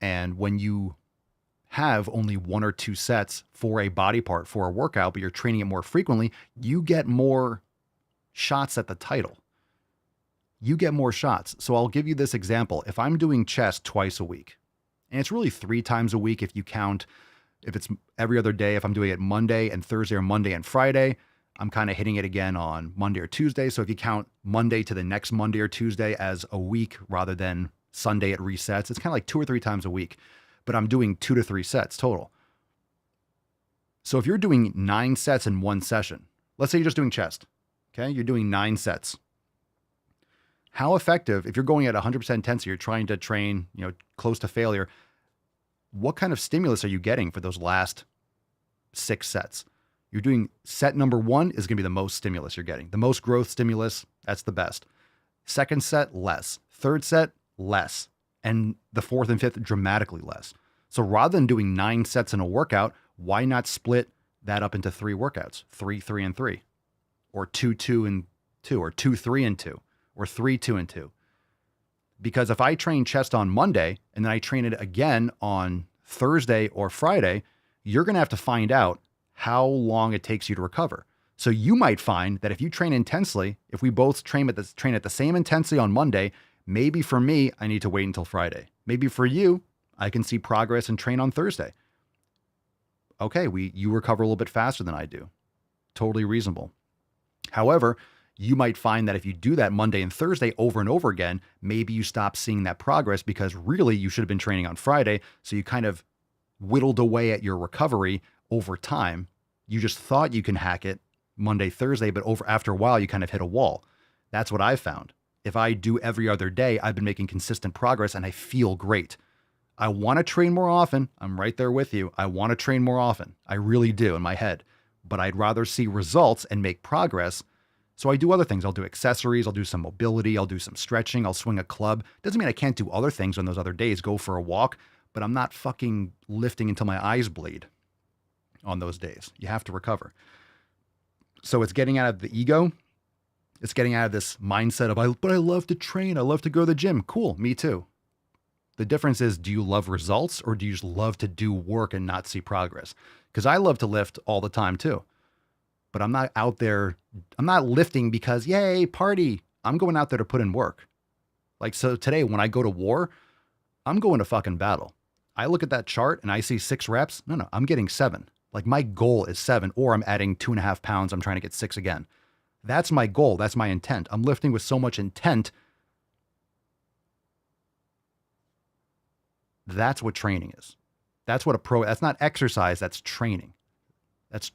And when you have only 1 or 2 sets for a body part for a workout, but you're training it more frequently, you get more shots at the title. You get more shots. So I'll give you this example. If I'm doing chest twice a week, and it's really 3 times a week if you count, if it's every other day, if I'm doing it Monday and Thursday or Monday and Friday, I'm kind of hitting it again on Monday or Tuesday. So if you count Monday to the next Monday or Tuesday as a week rather than Sunday it resets, it's kind of like 2 or 3 times a week, but I'm doing 2 to 3 sets total. So if you're doing 9 sets in one session, let's say you're just doing chest, okay? You're doing 9 sets. How effective, if you're going at 100% intensity, you're trying to train, close to failure, what kind of stimulus are you getting for those last 6 sets? You're doing set number 1 is going to be the most stimulus you're getting. The most growth stimulus, that's the best. Second set, less. Third set, less. And the 4th and 5th, dramatically less. So rather than doing 9 sets in a workout, why not split that up into 3 workouts? 3, 3, and 3. or 2-2 and 2 or 2-3 and 2 or 3-2 and 2. Because if I train chest on Monday and then I train it again on Thursday or Friday, you're going to have to find out how long it takes you to recover. So you might find that if you train intensely, if we both train at the same intensity on Monday, maybe for me, I need to wait until Friday. Maybe for you, I can see progress and train on Thursday. Okay, you recover a little bit faster than I do. Totally reasonable. However, you might find that if you do that Monday and Thursday over and over again, maybe you stop seeing that progress because really you should have been training on Friday. So you kind of whittled away at your recovery over time. You just thought you can hack it Monday, Thursday, but after a while, you kind of hit a wall. That's what I've found. If I do every other day, I've been making consistent progress and I feel great. I want to train more often. I'm right there with you. I want to train more often. I really do in my head, but I'd rather see results and make progress. So I do other things. I'll do accessories. I'll do some mobility. I'll do some stretching. I'll swing a club. Doesn't mean I can't do other things on those other days, go for a walk, but I'm not fucking lifting until my eyes bleed on those days. You have to recover. So it's getting out of the ego. It's getting out of this mindset of, but I love to train. I love to go to the gym. Cool. Me too. The difference is, do you love results or do you just love to do work and not see progress? Because I love to lift all the time too, but I'm not out there. I'm not lifting because yay, party. I'm going out there to put in work. Like, so today when I go to war, I'm going to fucking battle. I look at that chart and I see 6 reps. No, I'm getting 7. Like my goal is 7, or I'm adding 2.5 pounds. I'm trying to get 6 again. That's my goal. That's my intent. I'm lifting with so much intent. That's what training is. That's not exercise. That's training. That's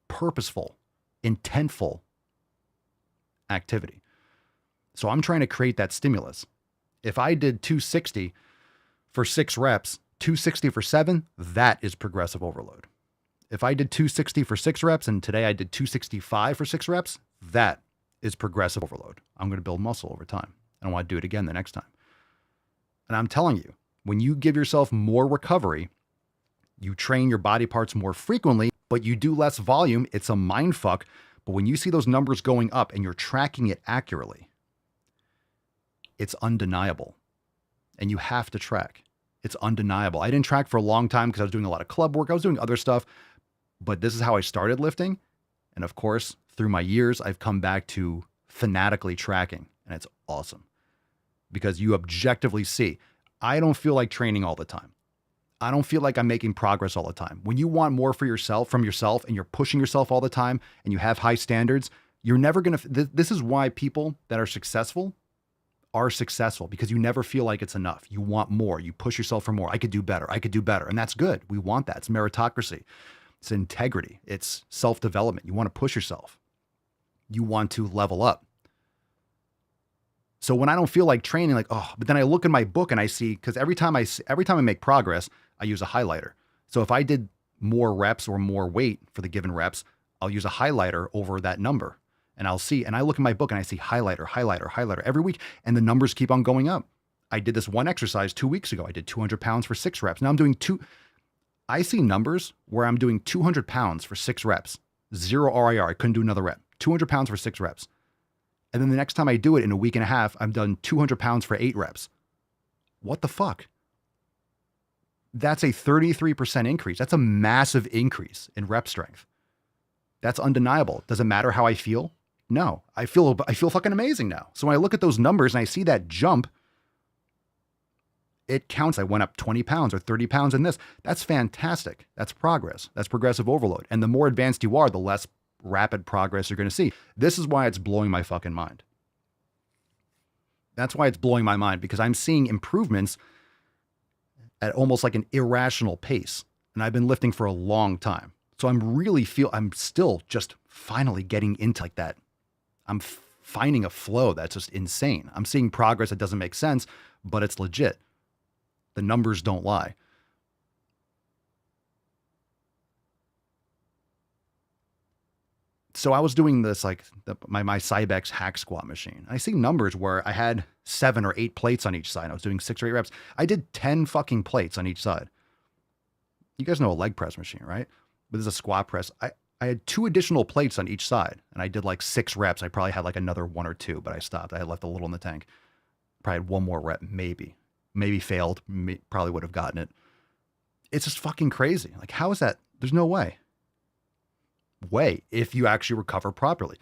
purposeful, intentful activity. So I'm trying to create that stimulus. If I did 260 for 6 reps, 260 for 7, that is progressive overload. If I did 260 for 6 reps and today I did 265 for 6 reps, that is progressive overload. I'm going to build muscle over time. And I want to do it again the next time. And I'm telling you, when you give yourself more recovery, you train your body parts more frequently, but you do less volume. It's a mind fuck. But when you see those numbers going up and you're tracking it accurately, it's undeniable. And you have to track. It's undeniable. I didn't track for a long time because I was doing a lot of club work. I was doing other stuff. But this is how I started lifting. And of course, through my years, I've come back to fanatically tracking. And it's awesome. Because you objectively see, I don't feel like training all the time. I don't feel like I'm making progress all the time. When you want more for yourself, from yourself, and you're pushing yourself all the time, and you have high standards, you're never going to, this is why people that are successful, because you never feel like it's enough. You want more. You push yourself for more. I could do better. I could do better. And that's good. We want that. It's meritocracy. It's integrity. It's self-development. You want to push yourself. You want to level up. So when I don't feel like training, but then I look in my book and I see, because every time I make progress, I use a highlighter. So if I did more reps or more weight for the given reps, I'll use a highlighter over that number. And I'll see, and I look in my book and I see highlighter every week, and the numbers keep on going up. I did this one exercise 2 weeks ago. I did 200 pounds for 6 reps. Now I'm doing I see numbers where I'm doing 200 pounds for 6 reps, 0 RIR. I couldn't do another rep. 200 pounds for 6 reps. And then the next time I do it in a week and a half, I've done 200 pounds for 8 reps. What the fuck? That's a 33% increase. That's a massive increase in rep strength. That's undeniable. Does it matter how I feel? No, I feel fucking amazing now. So when I look at those numbers and I see that jump, it counts. I went up 20 pounds or 30 pounds in this. That's fantastic. That's progress. That's progressive overload. And the more advanced you are, the less rapid progress you're going to see. This is why it's blowing my fucking mind. That's why it's blowing my mind, because I'm seeing improvements at almost like an irrational pace. And I've been lifting for a long time. So I'm still just finally getting into like that. I'm finding a flow that's just insane. I'm seeing progress that doesn't make sense, but it's legit. The numbers don't lie. So I was doing this, like my Cybex hack squat machine. I see numbers where I had 7 or 8 plates on each side. I was doing 6 or 8 reps. I did 10 fucking plates on each side. You guys know a leg press machine, right? But this is a squat press. I had 2 additional plates on each side, and I did like 6 reps. I probably had like another 1 or 2, but I stopped. I had left a little in the tank. Probably had 1 more rep, maybe failed. Probably would have gotten it. It's just fucking crazy. Like, how is that? There's no way. If you actually recover properly.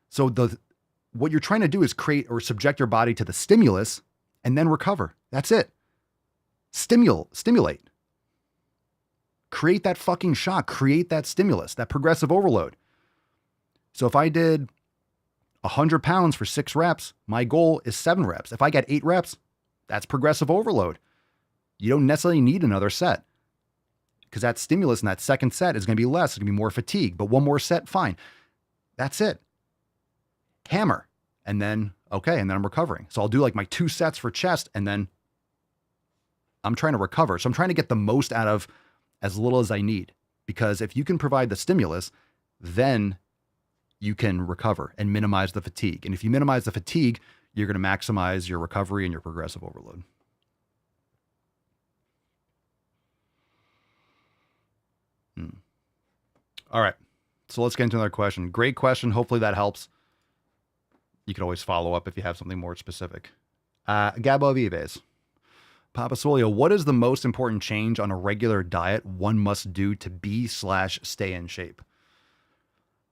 So what you're trying to do is create or subject your body to the stimulus and then recover. That's it. Stimulate. Create that fucking shock. Create that stimulus, that progressive overload. So if I did 100 pounds for 6 reps, my goal is 7 reps. If I get 8 reps, that's progressive overload. You don't necessarily need another set because that stimulus in that second set is going to be less. It's going to be more fatigue, but 1 more set, fine. That's it. Hammer. And then I'm recovering. So I'll do like my 2 sets for chest, and then I'm trying to recover. So I'm trying to get the most out of as little as I need, because if you can provide the stimulus, then you can recover and minimize the fatigue. And if you minimize the fatigue, you're going to maximize your recovery and your progressive overload. All right. So let's get into another question. Great question. Hopefully that helps. You can always follow up if you have something more specific. Gabo Vives. Papa Swole, what is the most important change on a regular diet one must do to be/stay in shape?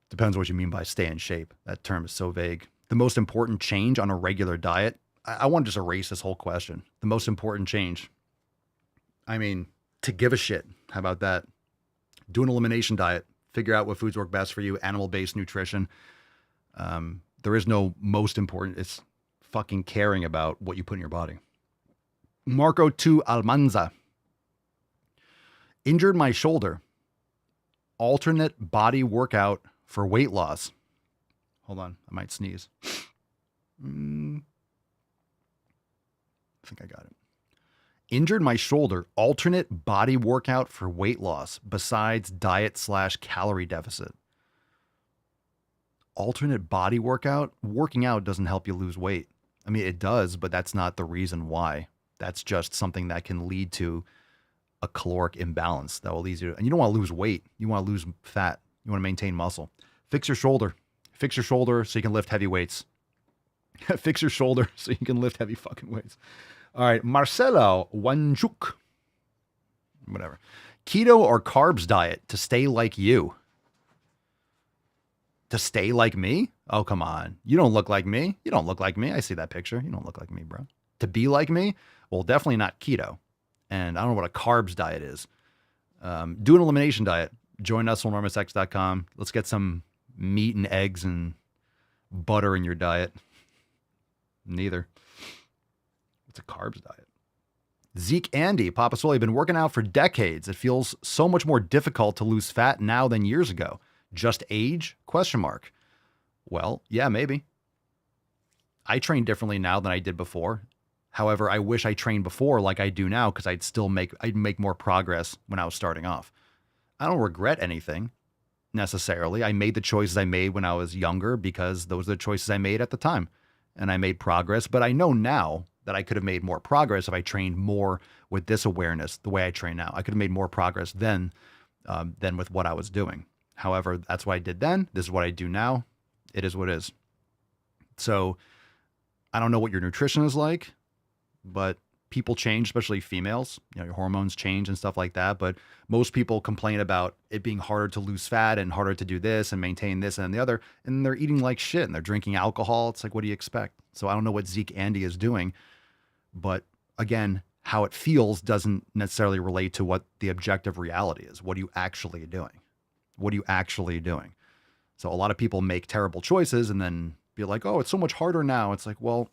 Depends what you mean by stay in shape. That term is so vague. The most important change on a regular diet. I want to just erase this whole question. The most important change. I mean, to give a shit. How about that? Do an elimination diet. Figure out what foods work best for you. Animal-based nutrition. There is no most important. It's fucking caring about what you put in your body. Marco 2 Almanza. Injured my shoulder. Alternate body workout for weight loss. Hold on, I might sneeze. I think I got it. Injured my shoulder. Alternate body workout for weight loss besides diet/calorie deficit. Alternate body workout? Working out doesn't help you lose weight. I mean, it does, but that's not the reason why. That's just something that can lead to a caloric imbalance that will lead you to, and you don't want to lose weight. You want to lose fat. You want to maintain muscle. Fix your shoulder. Fix your shoulder so you can lift heavy weights. Fix your shoulder so you can lift heavy fucking weights. All right. Marcelo Wanjuk. Whatever. Keto or carbs diet to stay like you? To stay like me? Oh, come on. You don't look like me. You don't look like me. I see that picture. You don't look like me, bro. To be like me? Well, definitely not keto. And I don't know what a carbs diet is. Do an elimination diet. Join us on enormousx.com. Let's get some meat and eggs and butter in your diet. Neither. What's a carbs diet? Zeke Andy, Papa Swole, been working out for decades. It feels so much more difficult to lose fat now than years ago. Just age? ? Well, yeah, maybe. I train differently now than I did before. However, I wish I trained before like I do now because I'd make more progress when I was starting off. I don't regret anything necessarily. I made the choices I made when I was younger because those are the choices I made at the time. And I made progress, but I know now that I could have made more progress if I trained more with this awareness the way I train now. I could have made more progress then than with what I was doing. However, that's what I did then. This is what I do now. It is what it is. So I don't know what your nutrition is like, but people change, especially females. You know, your hormones change and stuff like that. But most people complain about it being harder to lose fat and harder to do this and maintain this and the other. And they're eating like shit and they're drinking alcohol. It's like, what do you expect? So I don't know what Zeke Andy is doing. But again, how it feels doesn't necessarily relate to what the objective reality is. What are you actually doing? What are you actually doing? So a lot of people make terrible choices and then be like, oh, it's so much harder now. It's like, well,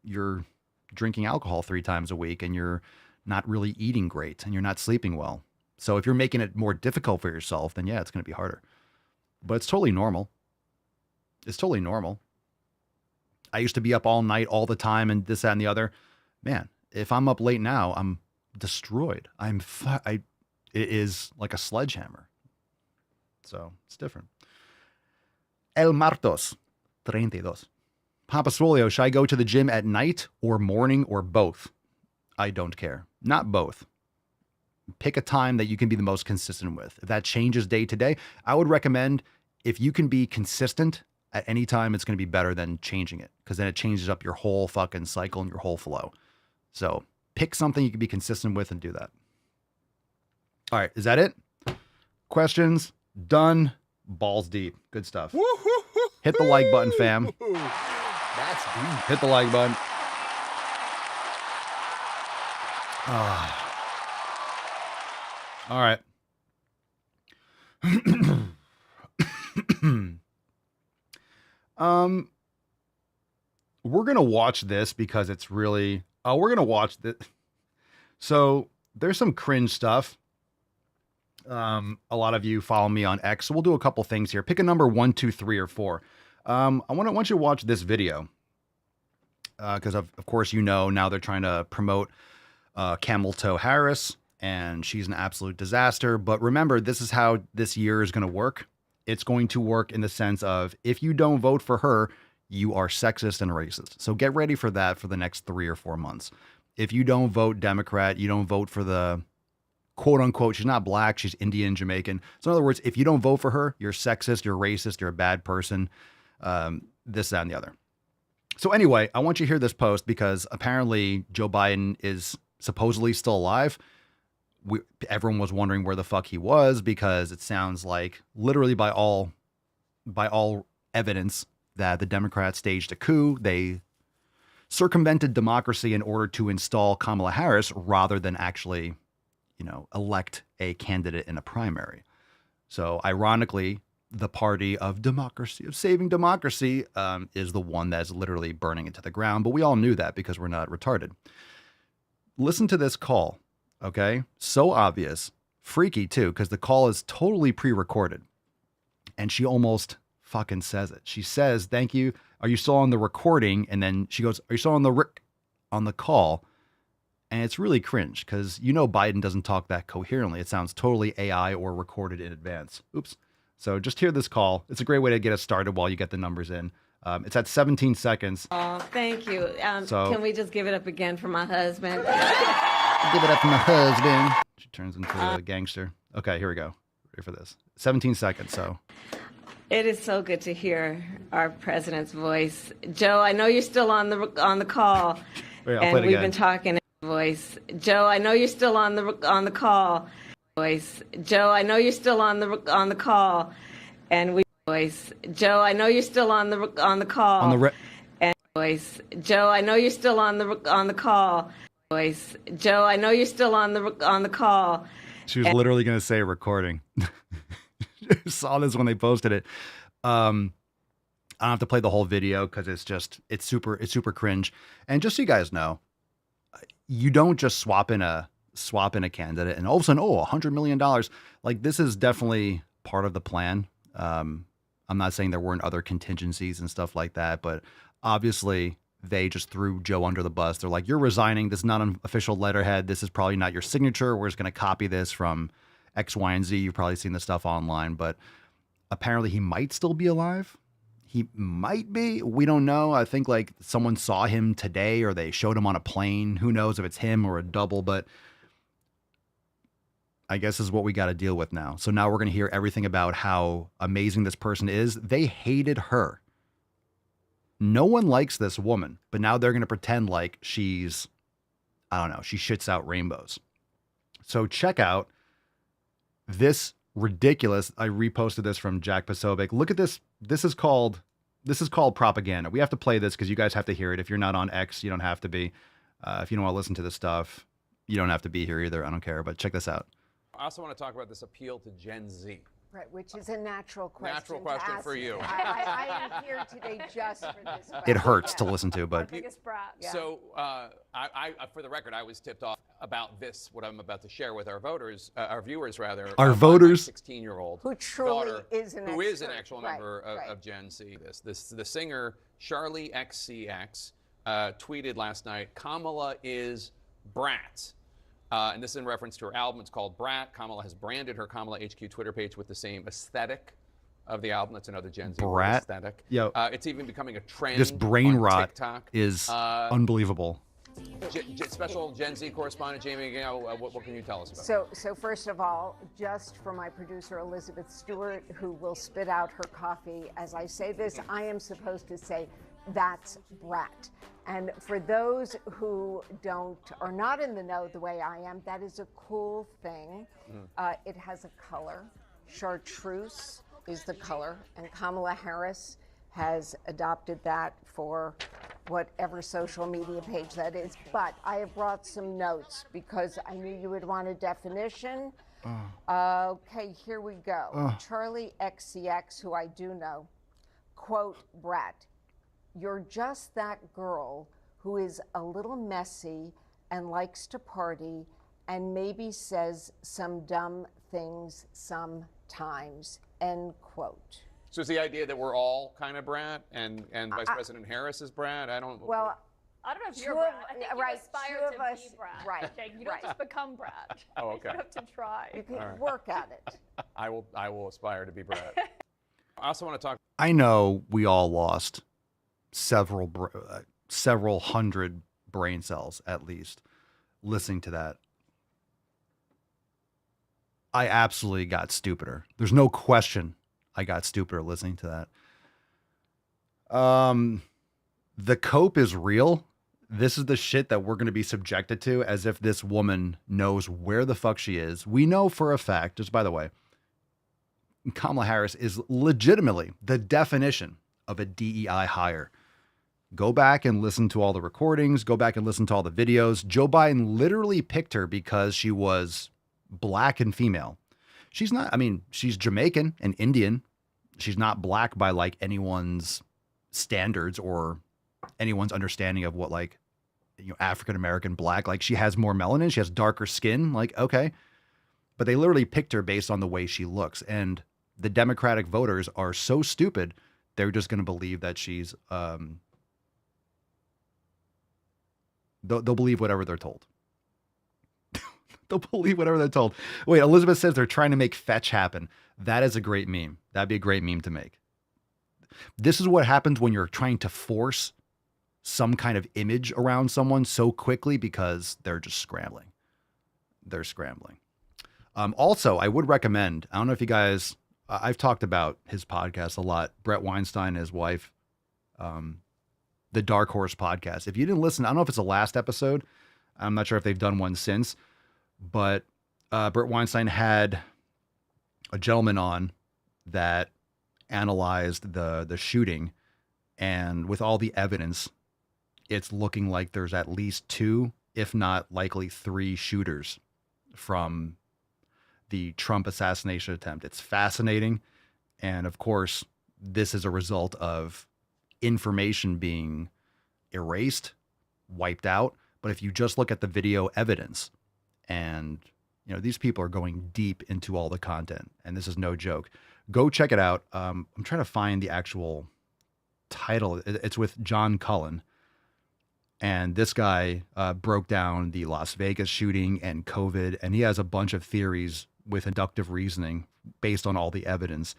you're drinking alcohol 3 times a week and you're not really eating great and you're not sleeping well. So if you're making it more difficult for yourself, then yeah, it's going to be harder. But it's totally normal. It's totally normal. I used to be up all night all the time and this, that, and the other. Man, if I'm up late now, I'm destroyed. It is like a sledgehammer. So it's different. El Martos, 32. Papa Swole, should I go to the gym at night or morning or both? I don't care. Not both. Pick a time that you can be the most consistent with. If that changes day to day, I would recommend if you can be consistent at any time, it's going to be better than changing it, because then it changes up your whole fucking cycle and your whole flow. So pick something you can be consistent with and do that. All right. Is that it? Questions? Done. Balls deep. Good stuff. Hit the like button, fam. That's deep. Hit the like button. All right. We're going to watch this because it's really, we're going to watch this. So there's some cringe stuff. A lot of you follow me on X, so we'll do a couple things here. Pick a number 1, 2, 3, or 4. I want you to watch this video. Because of course, now they're trying to promote Camel Toe Harris, and she's an absolute disaster. But remember, this is how this year is going to work. It's going to work in the sense of, if you don't vote for her, you are sexist and racist. So get ready for that for the next 3 or 4 months. If you don't vote Democrat, you don't vote for the quote unquote, she's not black, she's Indian, Jamaican. So in other words, if you don't vote for her, you're sexist, you're racist, you're a bad person, this, that, and the other. So anyway, I want you to hear this post because apparently Joe Biden is supposedly still alive. Everyone was wondering where the fuck he was, because it sounds like literally by all evidence that the Democrats staged a coup. They circumvented democracy in order to install Kamala Harris rather than actually, elect a candidate in a primary. So ironically, the party of democracy, of saving democracy, is the one that's literally burning it to the ground. But we all knew that because we're not retarded. Listen to this call, okay? So obvious. Freaky, too, because the call is totally pre-recorded. And she almost fucking says it. She says, "Thank you. Are you still on the recording?" And then she goes, "Are you still on the call?" And it's really cringe because Biden doesn't talk that coherently. It sounds totally AI or recorded in advance. Oops. So just hear this call. It's a great way to get us started while you get the numbers in. It's at 17 seconds. Oh, thank you. Can we just give it up again for my husband? Give it up for my husband. She turns into a gangster. Okay, here we go. Ready for this? 17 seconds, so. It is so good to hear our president's voice. Joe, I know you're still on the call. Wait, and we've been talking. Voice. Joe, I know you're still on the call. Voice. Joe, I know you're still on the call. And we voice. Joe, I know you're still on the call. And voice. Joe, I know you're still on the call. Voice. Joe, I know you're still on the call. She was literally going to say recording. Saw this when they posted it. I don't have to play the whole video because it's super cringe. And just so you guys know, you don't just swap in a candidate and all of a sudden, $100 million. Like, this is definitely part of the plan. I'm not saying there weren't other contingencies and stuff like that, but obviously they just threw Joe under the bus. They're like, "You're resigning. This is not an official letterhead. This is probably not your signature. We're just going to copy this from X, Y, and Z." You've probably seen the stuff online, but apparently he might still be alive. He might be. We don't know. I think like someone saw him today or they showed him on a plane. Who knows if it's him or a double, but I guess is what we got to deal with now. So now we're going to hear everything about how amazing this person is. They hated her. No one likes this woman, but now they're going to pretend like she's, I don't know, she shits out rainbows. So check out this ridiculous. I reposted this from Jack Posobiec. Look at this. This is called propaganda. We have to play this because you guys have to hear it. If you're not on X, you don't have to be. If you don't want to listen to this stuff, you don't have to be here either. I don't care. But check this out. I also want to talk about this appeal to Gen Z. Right, which is a natural question. Natural question for you. I am here today just for this question. It hurts to listen to, but biggest brat. Yeah. So, I, for the record, I was tipped off about this, what I'm about to share with our voters, our viewers rather. Our voters. 16-year-old who truly daughter, is an who expert. is an actual member of Gen Z. The singer Charlie XCX tweeted last night, "Kamala is brat." And this is in reference to her album. It's called Brat. Kamala has branded her Kamala HQ Twitter page with the same aesthetic of the album. That's another Gen Z aesthetic. Yo, it's even becoming a trend. This brain on rot TikTok. is unbelievable. Special Gen Z correspondent Jamie, what can you tell us about it? So first of all, just for my producer Elizabeth Stewart, who will spit out her coffee as I say this, I am supposed to say, that's brat. And for those who are not in the know the way I am, that is a cool thing. It has a color. Chartreuse is the color, and Kamala Harris has adopted that for whatever social media page that is. But I have brought some notes because I knew you would want a definition. Okay, here we go. Charlie XCX, who I do know, quote, brat, you're just that girl who is a little messy and likes to party and maybe says some dumb things sometimes, end quote. So it's the idea that we're all kind of brat and Vice President Harris is brat? I don't know if you're brat. I think you aspire to be brat. Right. Jake. You don't just become brat. Oh, okay. You have to try. You can work at it. I will aspire to be brat. I also want to talk. I know we all lost several hundred brain cells at least listening to that. I absolutely got stupider. There's no question I got stupider listening to that. The cope is real. This is the shit that we're going to be subjected to as if this woman knows where the fuck she is. We know for a fact, just by the way, Kamala Harris is legitimately the definition of a DEI hire. Go back and listen to all the recordings. Go back and listen to all the videos. Joe Biden literally picked her because she was black and female. She's not, I mean, she's Jamaican and Indian. She's not black by like anyone's standards or anyone's understanding of what like, you know, African-American black, like she has more melanin. She has darker skin. Like, okay. But they literally picked her based on the way she looks. And the Democratic voters are so stupid. They're just going to believe that she's, they'll believe whatever they're told. They'll believe whatever they're told. Wait, Elizabeth says they're trying to make fetch happen. That is a great meme. That'd be a great meme to make. This is what happens when you're trying to force some kind of image around someone so quickly because they're just scrambling. They're scrambling. Also, I would recommend, I don't know if you guys, I've talked about his podcast a lot, Brett Weinstein and his wife, the Dark Horse podcast. If you didn't listen, I don't know if it's the last episode. I'm not sure if they've done one since, but Brett Weinstein had a gentleman on that analyzed the shooting, and with all the evidence, it's looking like there's at least 2, if not likely 3 shooters from the Trump assassination attempt. It's fascinating. And of course, this is a result of information being erased, wiped out. But if you just look at the video evidence, and you know, these people are going deep into all the content, and this is no joke. Go check it out. I'm trying to find the actual title. It's with John Cullen. And this guy broke down the Las Vegas shooting and COVID, and he has a bunch of theories with inductive reasoning based on all the evidence.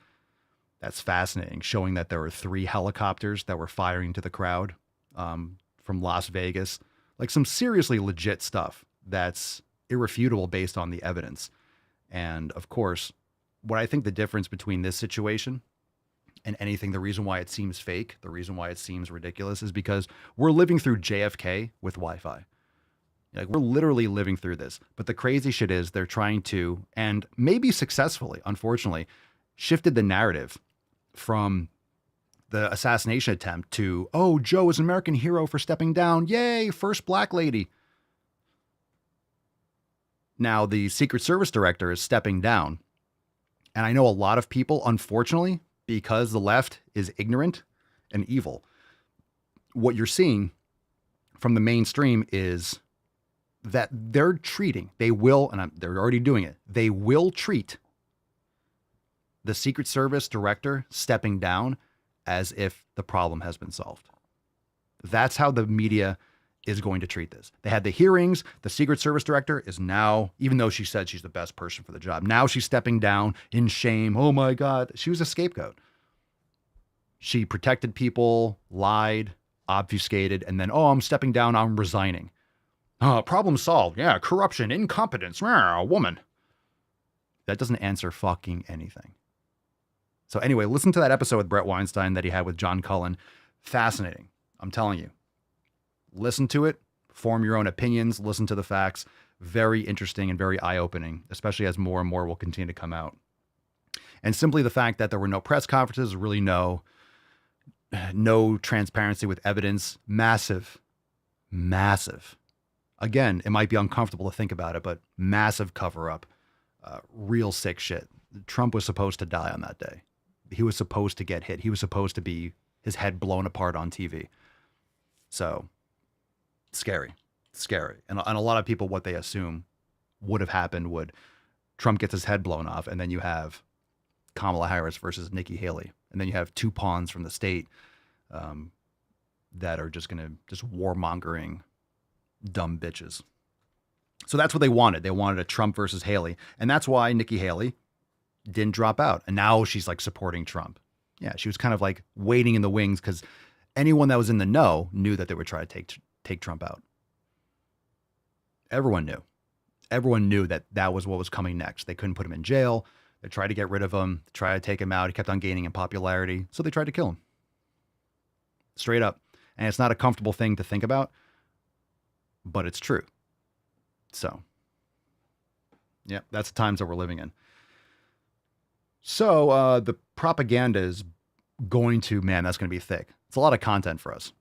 That's fascinating, showing that there were 3 helicopters that were firing to the crowd from Las Vegas. Like some seriously legit stuff that's irrefutable based on the evidence. And of course, what I think the difference between this situation and anything, the reason why it seems fake, the reason why it seems ridiculous is because we're living through JFK with Wi-Fi. Like we're literally living through this. But the crazy shit is they're trying to, and maybe successfully, unfortunately, shifted the narrative from the assassination attempt to, oh, Joe is an American hero for stepping down. Yay, first black lady. Now the Secret Service director is stepping down. And I know a lot of people, unfortunately, because the left is ignorant and evil, what you're seeing from the mainstream is that they're treating, they will, and they're already doing it, they will treat the Secret Service director stepping down as if the problem has been solved. That's how the media is going to treat this. They had the hearings. The Secret Service director is now, even though she said she's the best person for the job, now she's stepping down in shame. Oh my God. She was a scapegoat. She protected people, lied, obfuscated, and then, oh, I'm stepping down. I'm resigning. Problem solved. Yeah, corruption, incompetence, a woman. That doesn't answer fucking anything. So anyway, listen to that episode with Brett Weinstein that he had with John Cullen. Fascinating. I'm telling you. Listen to it. Form your own opinions. Listen to the facts. Very interesting and very eye-opening, especially as more and more will continue to come out. And simply the fact that there were no press conferences, really no transparency with evidence. Massive. Again, it might be uncomfortable to think about it, but massive cover-up. Real sick shit. Trump was supposed to die on that day. He was supposed to get hit. He was supposed to be his head blown apart on TV. So, scary. And a lot of people, what they assume would have happened would Trump gets his head blown off, and then you have Kamala Harris versus Nikki Haley. And then you have two pawns from the state that are just warmongering dumb bitches. So that's what they wanted. They wanted a Trump versus Haley. And that's why Nikki Haley didn't drop out. And now she's like supporting Trump. Yeah, she was kind of like waiting in the wings because anyone that was in the know knew that they would try to take Trump out. Everyone knew. Everyone knew that that was what was coming next. They couldn't put him in jail. They tried to get rid of him, try to take him out. He kept on gaining in popularity. So they tried to kill him. Straight up. And it's not a comfortable thing to think about, but it's true. So, yeah, that's the times that we're living in. So the propaganda is going to, that's going to be thick. It's a lot of content for us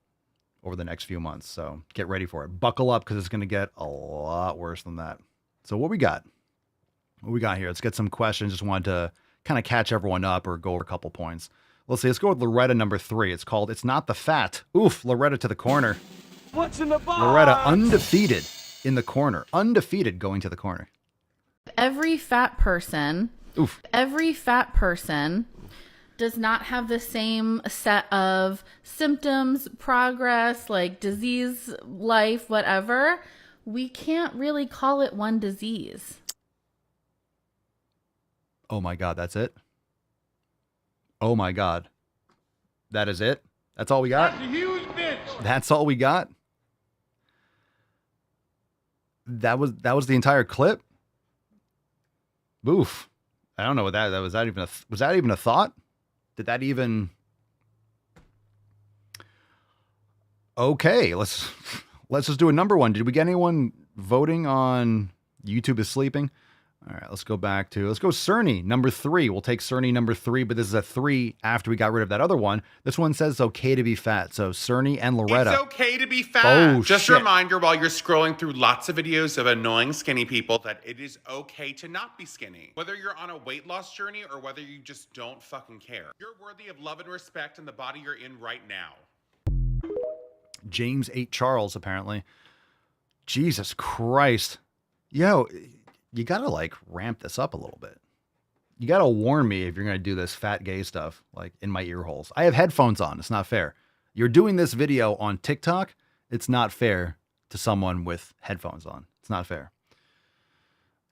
over the next few months. So get ready for it. Buckle up because it's going to get a lot worse than that. So what we got? What we got here? Let's get some questions. Just wanted to kind of catch everyone up or go over a couple points. Let's see. Let's go with Loretta number 3. It's called It's Not the Fat. Oof, Loretta to the corner. What's in the box? Loretta undefeated in the corner. Undefeated going to the corner. Every fat person does not have the same set of symptoms, progress, like disease, life, whatever. We can't really call it one disease. Oh my God, that's it? Oh my God. That is it? That's all we got? That's a huge bitch. That's all we got? That was the entire clip? Oof. I don't know what that was. Was that even a thought? Did that even? Okay, let's just do a number one. Did we get anyone voting on YouTube is sleeping? All right, let's go Cerny number 3. We'll take Cerny number 3, but this is a 3 after we got rid of that other one. This one says it's okay to be fat. So Cerny and Loretta. It's okay to be fat. Oh, just shit. a reminder while you're scrolling through lots of videos of annoying skinny people that it is okay to not be skinny. Whether you're on a weight loss journey or whether you just don't fucking care. You're worthy of love and respect in the body you're in right now. James 8 Charles, apparently. Jesus Christ. Yo, you gotta like ramp this up a little bit. You gotta warn me if you're gonna do this fat gay stuff like in my ear holes. I have headphones on. It's not fair. You're doing this video on TikTok. It's not fair to someone with headphones on. It's not fair.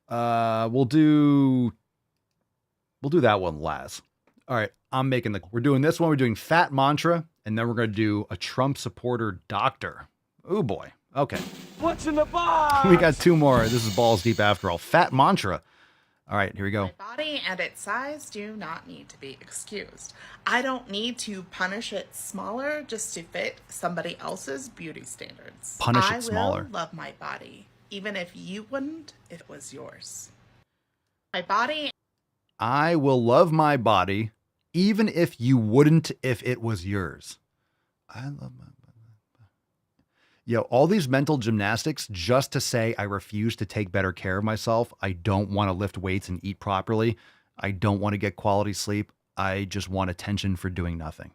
We'll do that one last. All right, we're doing this one. We're doing Fat Mantra, and then we're gonna do a Trump supporter doctor. Oh boy. Okay. What's in the box? We got 2 more. This is balls deep after all. Fat Mantra. All right, here we go. My body and its size do not need to be excused. I don't need to punish it smaller just to fit somebody else's beauty standards. Punish it smaller. I will love my body, even if you wouldn't if it was yours. My body. I will love my body, even if you wouldn't if it was yours. I love my body. Yo, all these mental gymnastics just to say I refuse to take better care of myself. I don't want to lift weights and eat properly. I don't want to get quality sleep. I just want attention for doing nothing.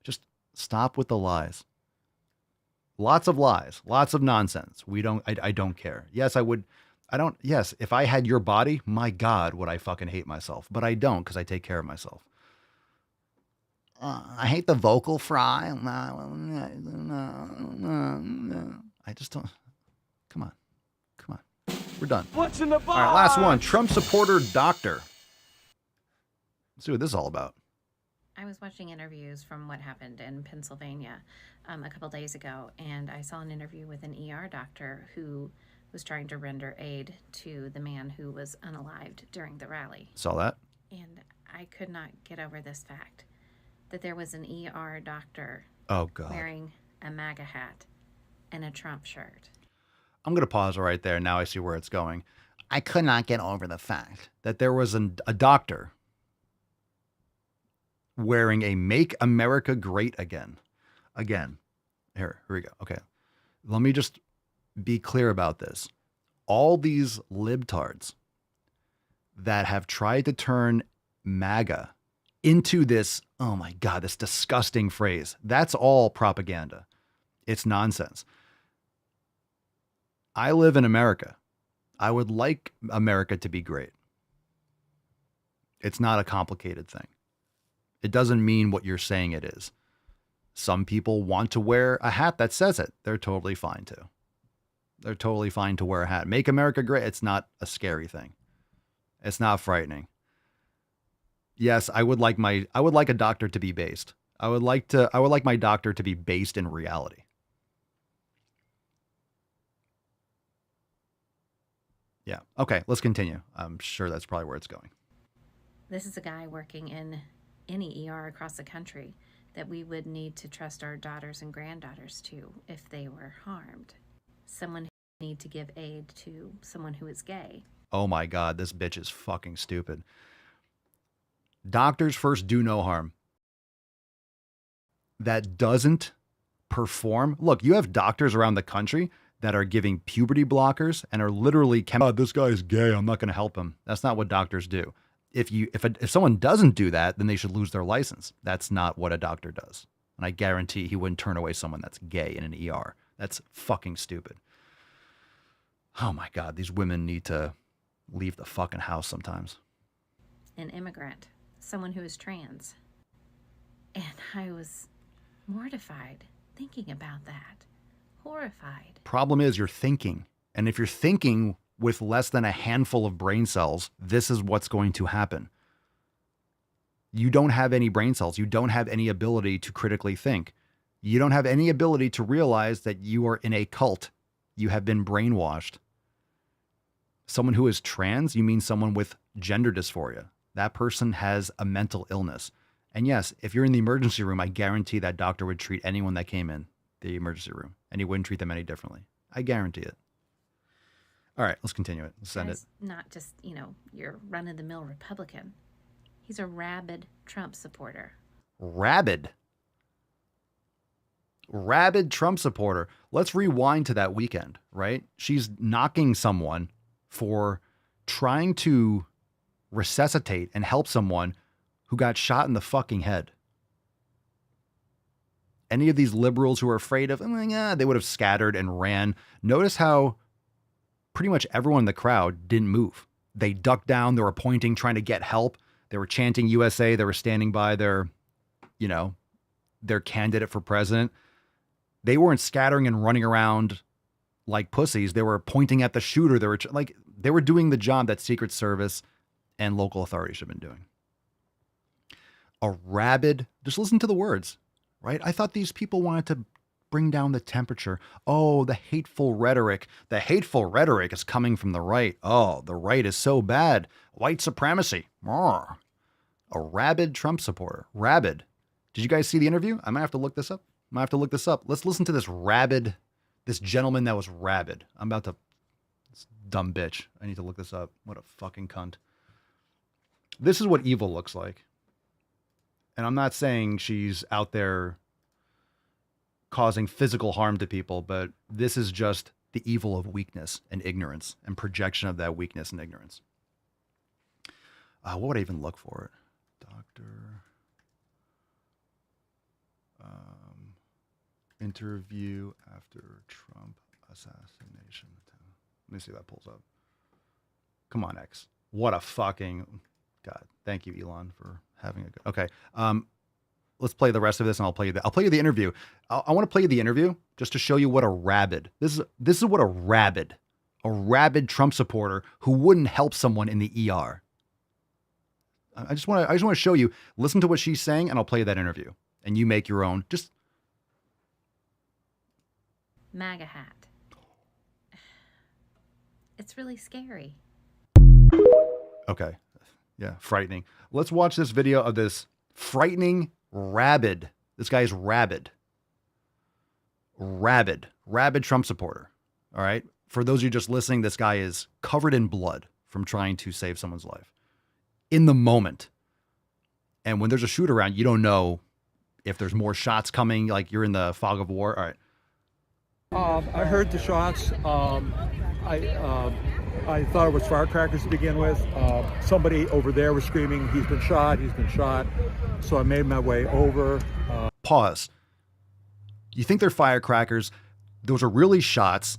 Just stop with the lies. Lots of lies, lots of nonsense. I don't care. Yes, I would. Yes, if I had your body, my God, would I fucking hate myself. But I don't because I take care of myself. I hate the vocal fry. I just don't. Come on. We're done. What's in the box? All right, last one. Trump supporter doctor. Let's see what this is all about. I was watching interviews from what happened in Pennsylvania a couple days ago, and I saw an interview with an ER doctor who was trying to render aid to the man who was unalived during the rally. Saw that. And I could not get over this fact that there was an ER doctor Oh, God. wearing a MAGA hat and a Trump shirt. I'm going to pause right there. Now I see where it's going. I could not get over the fact that there was a doctor wearing a Make America Great Again. Here we go. Okay. Let me just be clear about this. All these libtards that have tried to turn MAGA into this, oh my God, this disgusting phrase. That's all propaganda. It's nonsense. I live in America. I would like America to be great. It's not a complicated thing. It doesn't mean what you're saying it is. Some people want to wear a hat that says it. They're totally fine to. They're totally fine to wear a hat. Make America great. It's not a scary thing. It's not frightening. Yes, I would like a doctor to be based. I would like my doctor to be based in reality. Yeah. Okay, let's continue. I'm sure that's probably where it's going. This is a guy working in any ER across the country that we would need to trust our daughters and granddaughters to if they were harmed. Someone who need to give aid to someone who is gay. Oh my God, this bitch is fucking stupid. Doctors first do no harm. That doesn't perform. Look, you have doctors around the country that are giving puberty blockers and are literally, oh, this guy's gay, I'm not going to help him. That's not what doctors do. If someone doesn't do that, then they should lose their license. That's not what a doctor does. And I guarantee he wouldn't turn away someone that's gay in an ER. That's fucking stupid. Oh my God, these women need to leave the fucking house sometimes. An immigrant, someone who is trans. And I was mortified thinking about that. Horrified. Problem is you're thinking. And if you're thinking with less than a handful of brain cells, this is what's going to happen. You don't have any brain cells. You don't have any ability to critically think. You don't have any ability to realize that you are in a cult. You have been brainwashed. Someone who is trans, you mean someone with gender dysphoria. That person has a mental illness. And yes, if you're in the emergency room, I guarantee that doctor would treat anyone that came in the emergency room, and he wouldn't treat them any differently. I guarantee it. All right, let's continue it. Let's send it. Not just, your run-of-the-mill Republican. He's a rabid Trump supporter. Rabid Trump supporter. Let's rewind to that weekend, right? She's knocking someone for trying to resuscitate and help someone who got shot in the fucking head. Any of these liberals who are afraid of, they would have scattered and ran. Notice how pretty much everyone in the crowd didn't move. They ducked down. They were pointing, trying to get help. They were chanting USA. They were standing by their candidate for president. They weren't scattering and running around like pussies. They were pointing at the shooter. They were doing the job that Secret Service and local authorities have been doing. A rabid, just listen to the words, right? I thought these people wanted to bring down the temperature. Oh, the hateful rhetoric. The hateful rhetoric is coming from the right. Oh, the right is so bad. White supremacy. A rabid Trump supporter. Rabid. Did you guys see the interview? I might have to look this up. Let's listen to this gentleman that was rabid. This dumb bitch. I need to look this up. What a fucking cunt. This is what evil looks like. And I'm not saying she's out there causing physical harm to people, but this is just the evil of weakness and ignorance and projection of that weakness and ignorance. What would I even look for it? Doctor. Interview after Trump assassination. Let me see if that pulls up. Come on, X. What a fucking God. Thank you, Elon, for having a good. Okay. Let's play the rest of this, and I'll play you the interview. I want to play you the interview just to show you what a rabid. This is what a rabid Trump supporter who wouldn't help someone in the ER. I just want to show you, listen to what she's saying, and I'll play that interview. And you make your own. Just MAGA hat. It's really scary. okay. Yeah, frightening. Let's watch this video of this frightening Rabid. This guy is Rabid. Rabid Trump supporter. All right. For those of you just listening, this guy is covered in blood from trying to save someone's life in the moment. And when there's a shoot around, you don't know if there's more shots coming, like you're in the fog of war. All right. I heard the shots. I thought it was firecrackers to begin with. Somebody over there was screaming, he's been shot, he's been shot. So I made my way over. Pause. You think they're firecrackers. Those are really shots.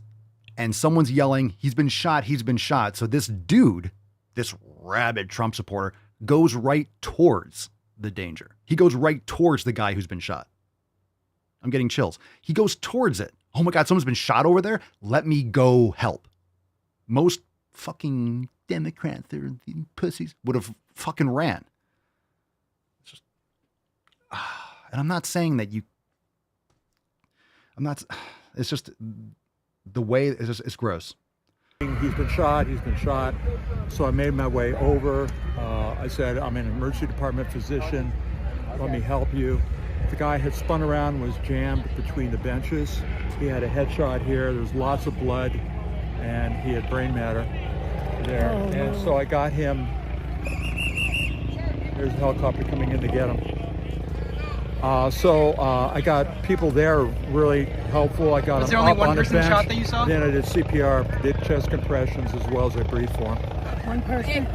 And someone's yelling, he's been shot, he's been shot. So this dude, this rabid Trump supporter, goes right towards the danger. He goes right towards the guy who's been shot. I'm getting chills. He goes towards it. Oh my God, someone's been shot over there. Let me go help. Most fucking Democrats, they're pussies, would have fucking ran. It's just, and I'm not saying that it's just the way, it's gross. He's been shot, he's been shot. So I made my way over. I said, I'm an emergency department physician. Let me help you. The guy had spun around, was jammed between the benches. He had a headshot here. There was lots of blood, and he had brain matter there. Oh, and no. So I got him. There's a helicopter coming in to get him. I got people there really helpful. I got him up on the bench. Shot that you saw? Then I did CPR, did chest compressions as well as I breathed for him. One person.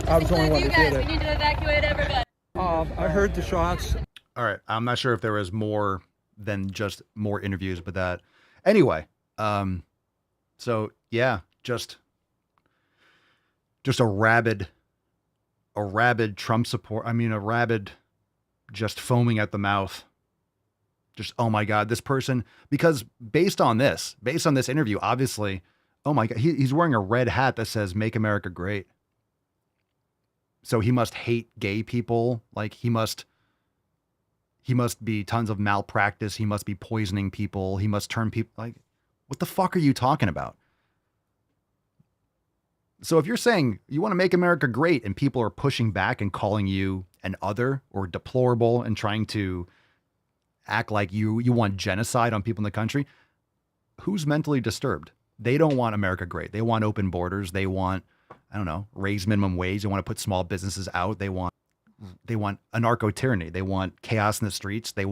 I was the only one who did it. We need to evacuate everybody. I heard the shots. All right. I'm not sure if there was more than just more interviews, but that anyway. So yeah, just a rabid Trump support. I mean, a rabid, just foaming at the mouth. Just, oh my God, this person, because based on this interview, obviously, oh my God, he's wearing a red hat that says "Make America Great." So he must hate gay people. Like he must be tons of malpractice. He must be poisoning people. He must turn people, like, what the fuck are you talking about? So if you're saying you want to make America great and people are pushing back and calling you an other or deplorable and trying to act like you want genocide on people in the country, who's mentally disturbed? They don't want America great. They want open borders. They want, I don't know, raise minimum wage. They want to put small businesses out. They want anarcho-tyranny. They want chaos in the streets. They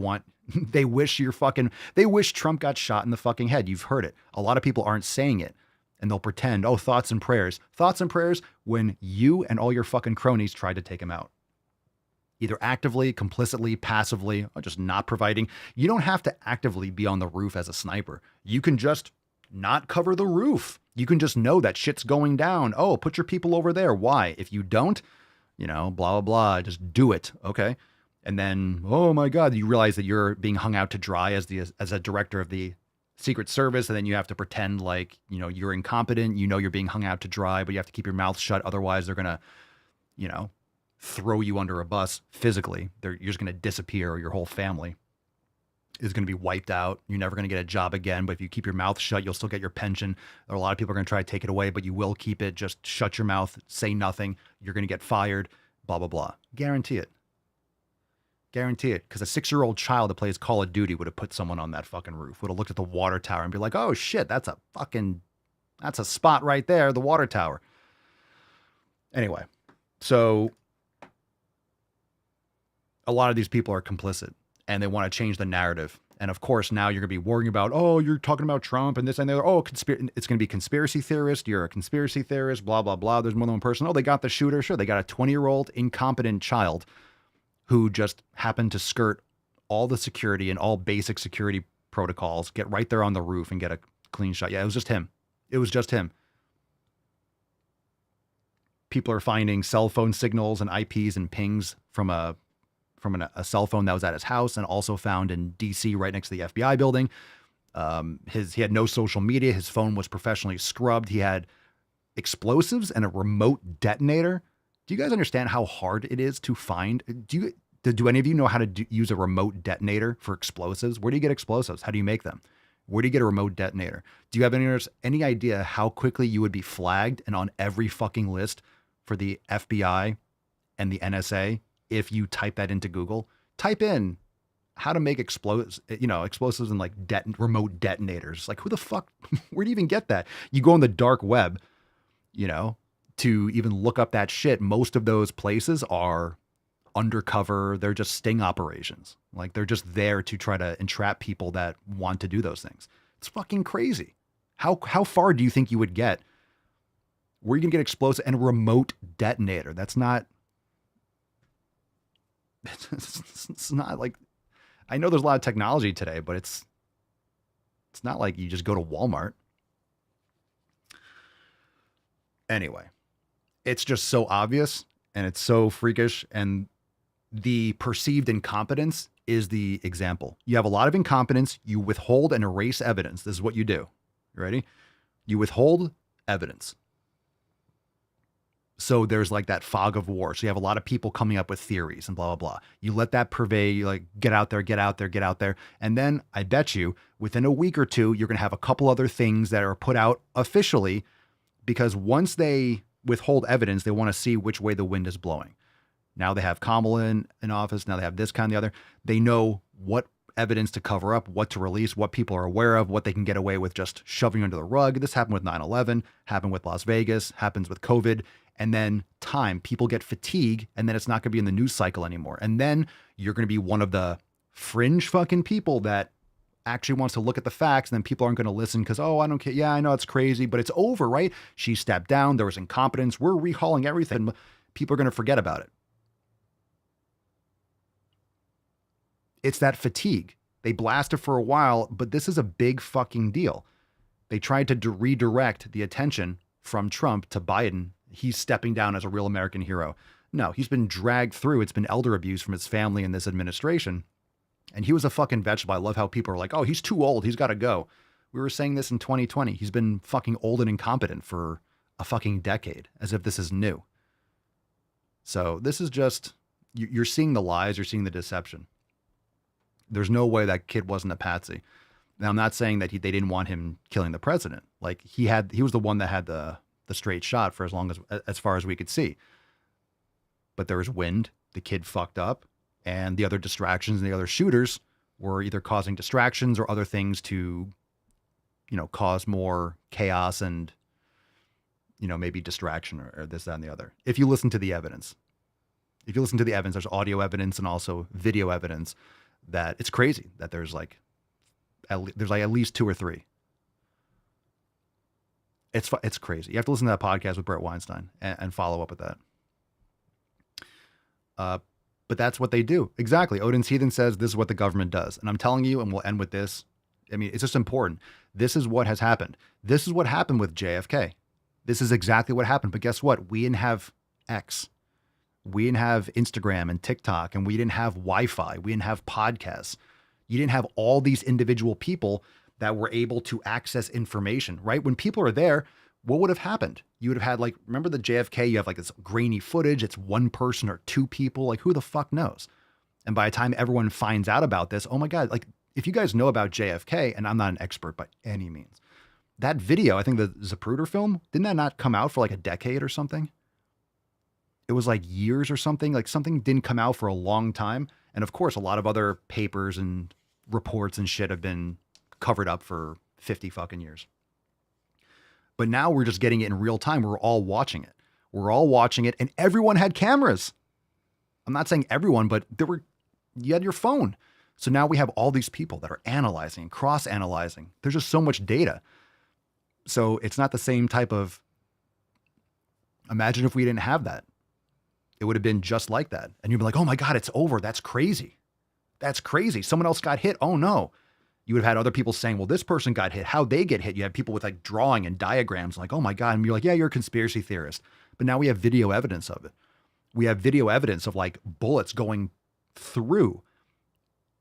wish Trump got shot in the fucking head. You've heard it. A lot of people aren't saying it. And they'll pretend, oh, thoughts and prayers when you and all your fucking cronies tried to take him out. Either actively, complicitly, passively, or just not providing. You don't have to actively be on the roof as a sniper. You can just not cover the roof. You can just know that shit's going down. Oh, put your people over there. Why? If you don't, blah, blah, blah, just do it. Okay. And then, oh my God, you realize that you're being hung out to dry as a director of the Secret Service, and then you have to pretend like, you're incompetent, you're being hung out to dry, but you have to keep your mouth shut. Otherwise, they're going to, throw you under a bus physically. You're just going to disappear, or your whole family is going to be wiped out. You're never going to get a job again. But if you keep your mouth shut, you'll still get your pension. A lot of people are going to try to take it away, but you will keep it. Just shut your mouth, say nothing. You're going to get fired, blah, blah, blah. Guarantee it. Guarantee it. Because a 6-year-old child that plays Call of Duty would have put someone on that fucking roof, would have looked at the water tower and be like, oh shit, that's a spot right there, the water tower. Anyway, so a lot of these people are complicit and they want to change the narrative. And of course, now you're going to be worrying about, oh, you're talking about Trump and this and the other. Oh, it's going to be conspiracy theorist. You're a conspiracy theorist, blah, blah, blah. There's more than one person. Oh, they got the shooter. Sure. They got a 20-year-old incompetent child who just happened to skirt all the security and all basic security protocols, get right there on the roof and get a clean shot. Yeah, it was just him. People are finding cell phone signals and IPs and pings from a cell phone that was at his house, and also found in DC right next to the FBI building. He had no social media. His phone was professionally scrubbed. He had explosives and a remote detonator Do you guys understand how hard it is to find? Do any of you know how to use a remote detonator for explosives? Where do you get explosives? How do you make them? Where do you get a remote detonator? Do you have any idea how quickly you would be flagged and on every fucking list for the FBI and the NSA if you type that into Google? Type in how to make explosives and like remote detonators. Like, who the fuck, where do you even get that? You go on the dark web, to even look up that shit. Most of those places are undercover. They're just sting operations. Like, they're just there to try to entrap people that want to do those things. It's fucking crazy. How far do you think you would get? Where you can get explosive and a remote detonator? That's not, it's not like, I know there's a lot of technology today, but it's not like you just go to Walmart. Anyway, it's just so obvious and it's so freakish, and the perceived incompetence is the example. You have a lot of incompetence. You withhold and erase evidence. This is what you do. You ready? You withhold evidence. So there's like that fog of war. So you have a lot of people coming up with theories and blah, blah, blah. You let that pervade, you like, get out there, get out there, get out there. And then I bet you within a week or two, you're going to have a couple other things that are put out officially, because once they withhold evidence, they want to see which way the wind is blowing. Now they have Kamala in office. Now they have this kind of the other. They know what evidence to cover up, what to release, what people are aware of, what they can get away with just shoving under the rug. This happened with 9/11, happened with Las Vegas, happens with COVID. And then people get fatigue, and then it's not going to be in the news cycle anymore. And then you're going to be one of the fringe fucking people that actually wants to look at the facts, and then people aren't going to listen because, oh, I don't care. Yeah, I know it's crazy, but it's over, right? She stepped down. There was incompetence. We're rehauling everything. People are going to forget about it. It's that fatigue. They blasted for a while, but this is a big fucking deal. They tried to redirect the attention from Trump to Biden. He's stepping down as a real American hero. No, he's been dragged through. It's been elder abuse from his family and this administration. And he was a fucking vegetable. I love how people are like, oh, he's too old. He's got to go. We were saying this in 2020. He's been fucking old and incompetent for a fucking decade, as if this is new. So this is just, you're seeing the lies. You're seeing the deception. There's no way that kid wasn't a patsy. Now, I'm not saying that they didn't want him killing the president. Like, he was the one that had the straight shot for as far as we could see. But there was wind. The kid fucked up. And the other distractions and the other shooters were either causing distractions or other things to, cause more chaos and, maybe distraction or this, that, and the other. If you listen to the evidence. There's audio evidence and also video evidence that it's crazy that there's at least two or three. It's crazy. You have to listen to that podcast with Brett Weinstein and follow up with that. But that's what they do. Exactly. Odin's Heathen says this is what the government does. And I'm telling you, and we'll end with this. I mean, it's just important. This is what has happened. This is what happened with JFK. This is exactly what happened. But guess what? We didn't have X. We didn't have Instagram and TikTok, and we didn't have Wi-Fi. We didn't have podcasts. You didn't have all these individual people that were able to access information, right? When people are there, what would have happened? You would have had remember the JFK, you have this grainy footage. It's one person or two people. Who the fuck knows? And by the time everyone finds out about this, oh my God, if you guys know about JFK, and I'm not an expert by any means, that video, I think the Zapruder film, didn't that not come out for a decade or something? It was years or something. Something didn't come out for a long time. And of course, a lot of other papers and reports and shit have been covered up for 50 fucking years. But now we're just getting it in real time. We're all watching it. And everyone had cameras. I'm not saying everyone, but you had your phone. So now we have all these people that are analyzing and cross-analyzing. There's just so much data. So it's not the same type of, imagine if we didn't have that. It would have been just like that. And you'd be like, oh my God, it's over. That's crazy. That's crazy. Someone else got hit. Oh no. You would have had other people saying, well, this person got hit. How'd they get hit? You have people with drawing and diagrams oh my God. And you're like, yeah, you're a conspiracy theorist. But now we have video evidence of it. We have video evidence of bullets going through,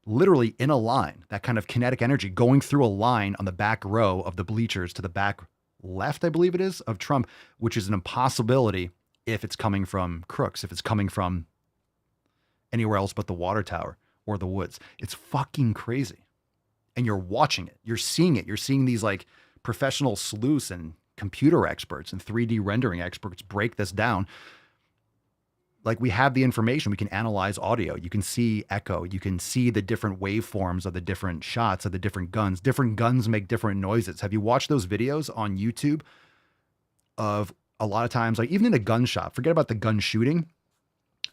literally in a line, that kind of kinetic energy going through a line on the back row of the bleachers to the back left, I believe it is, of Trump, which is an impossibility if it's coming from Crooks, if it's coming from anywhere else but the water tower or the woods. It's fucking crazy. And you're watching it. You're seeing it. You're seeing these like professional sleuths and computer experts and 3D rendering experts break this down. Like, we have the information. We can analyze audio. You can see echo. You can see the different waveforms of the different shots of the different guns. Different guns make different noises. Have you watched those videos on YouTube of a lot of times, like even in a gun shot, forget about the gun shooting.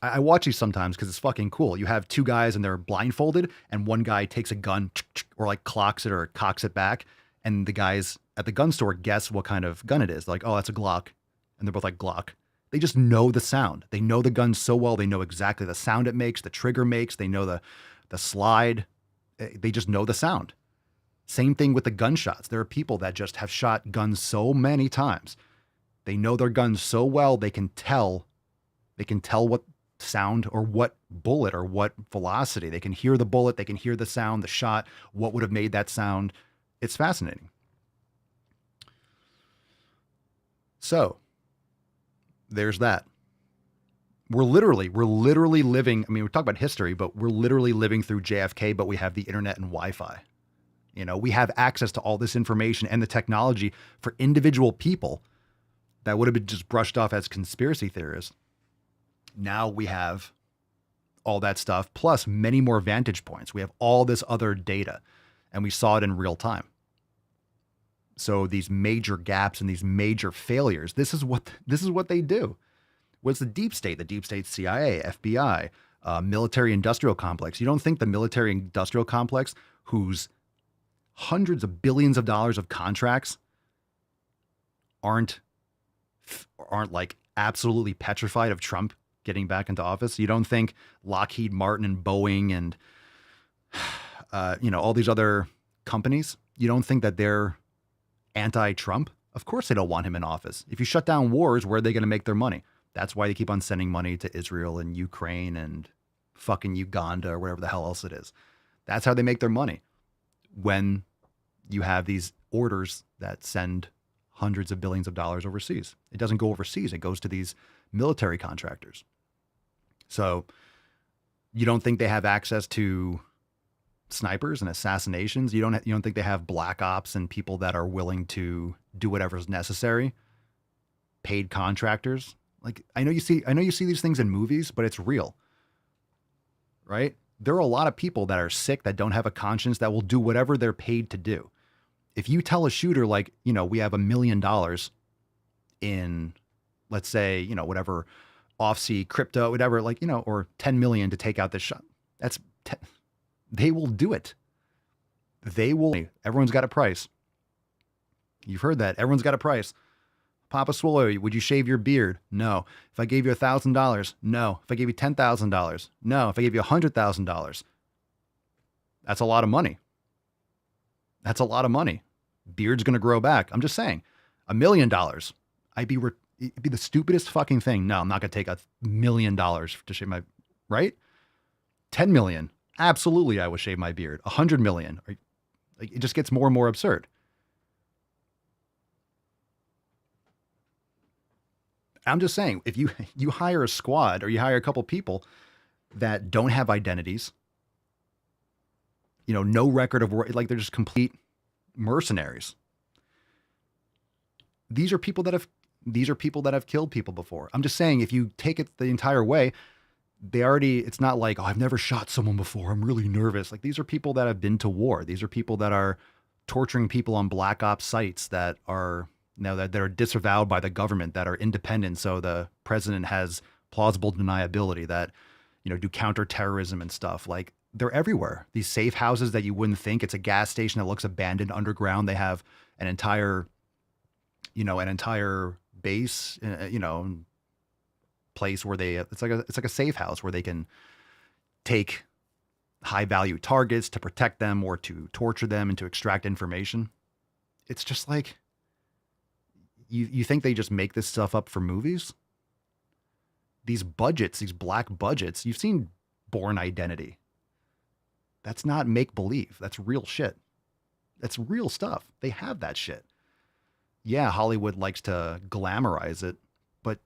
I watch these sometimes because it's fucking cool. You have two guys and they're blindfolded and one guy takes a gun or like clocks it or cocks it back. And the guys at the gun store guess what kind of gun it is. Like, oh, that's a Glock. And they're both like, Glock. They just know the sound. They know the gun so well. They know exactly the sound it makes, the trigger makes. They know the slide. They just know the sound. Same thing with the gunshots. There are people that just have shot guns so many times. They know their guns so well, they can tell what sound or what bullet or what velocity. They can hear the bullet. They can hear the sound, the shot, what would have made that sound. It's fascinating. So there's that. We're literally living. I mean, we talk about history, but we're literally living through JFK, but we have the internet and Wi-Fi. You know, we have access to all this information and the technology for individual people that would have been just brushed off as conspiracy theorists. Now we have all that stuff, plus many more vantage points. We have all this other data, and we saw it in real time. So these major gaps and these major failures, this is what they do. What's the deep state? The deep state CIA, FBI, military industrial complex. You don't think the military industrial complex, whose hundreds of billions of dollars of contracts aren't like absolutely petrified of Trump getting back into office? You don't think Lockheed Martin and Boeing and all these other companies, you don't think that they're anti-Trump? Of course they don't want him in office. If you shut down wars, where are they going to make their money? That's why they keep on sending money to Israel and Ukraine and fucking Uganda or whatever the hell else it is. That's how they make their money. When you have these orders that send hundreds of billions of dollars overseas, it doesn't go overseas. It goes to these military contractors. So you don't think they have access to snipers and assassinations? You don't think they have black ops and people that are willing to do whatever is necessary? Paid contractors? Like, I know you see these things in movies, but it's real, right? There are a lot of people that are sick, that don't have a conscience, that will do whatever they're paid to do. If you tell a shooter, like, we have $1 million in, let's say, whatever, off-sea crypto, whatever, like, or 10 million to take out this shot, they will do it. Everyone's got a price. You've heard that. Everyone's got a price. Papa Swole, would you shave your beard? No. If I gave you $1,000? No. If I gave you $10,000? No. If I gave you $100,000? That's a lot of money. That's a lot of money. Beard's going to grow back. I'm just saying, $1 million. It'd be the stupidest fucking thing. No, I'm not going to take $1 million to shave my, right? 10 million. Absolutely, I would shave my beard. 100 million. It just gets more and more absurd. I'm just saying, if you hire a squad or you hire a couple people that don't have identities, no record of work, like they're just complete mercenaries. These are people that have killed people before. I'm just saying, if you take it the entire way, it's not like, oh, I've never shot someone before, I'm really nervous. Like, these are people that have been to war. These are people that are torturing people on black ops sites that are that are disavowed by the government, that are independent. So the president has plausible deniability, that, do counterterrorism and stuff. Like, they're everywhere. These safe houses that you wouldn't think. It's a gas station that looks abandoned underground. They have an entire base, place where it's like a safe house where they can take high value targets to protect them or to torture them and to extract information. It's just like, you think they just make this stuff up for movies? These budgets, these black budgets, you've seen Born Identity. That's not make believe. That's real shit. That's real stuff. They have that shit. Yeah, Hollywood likes to glamorize it, but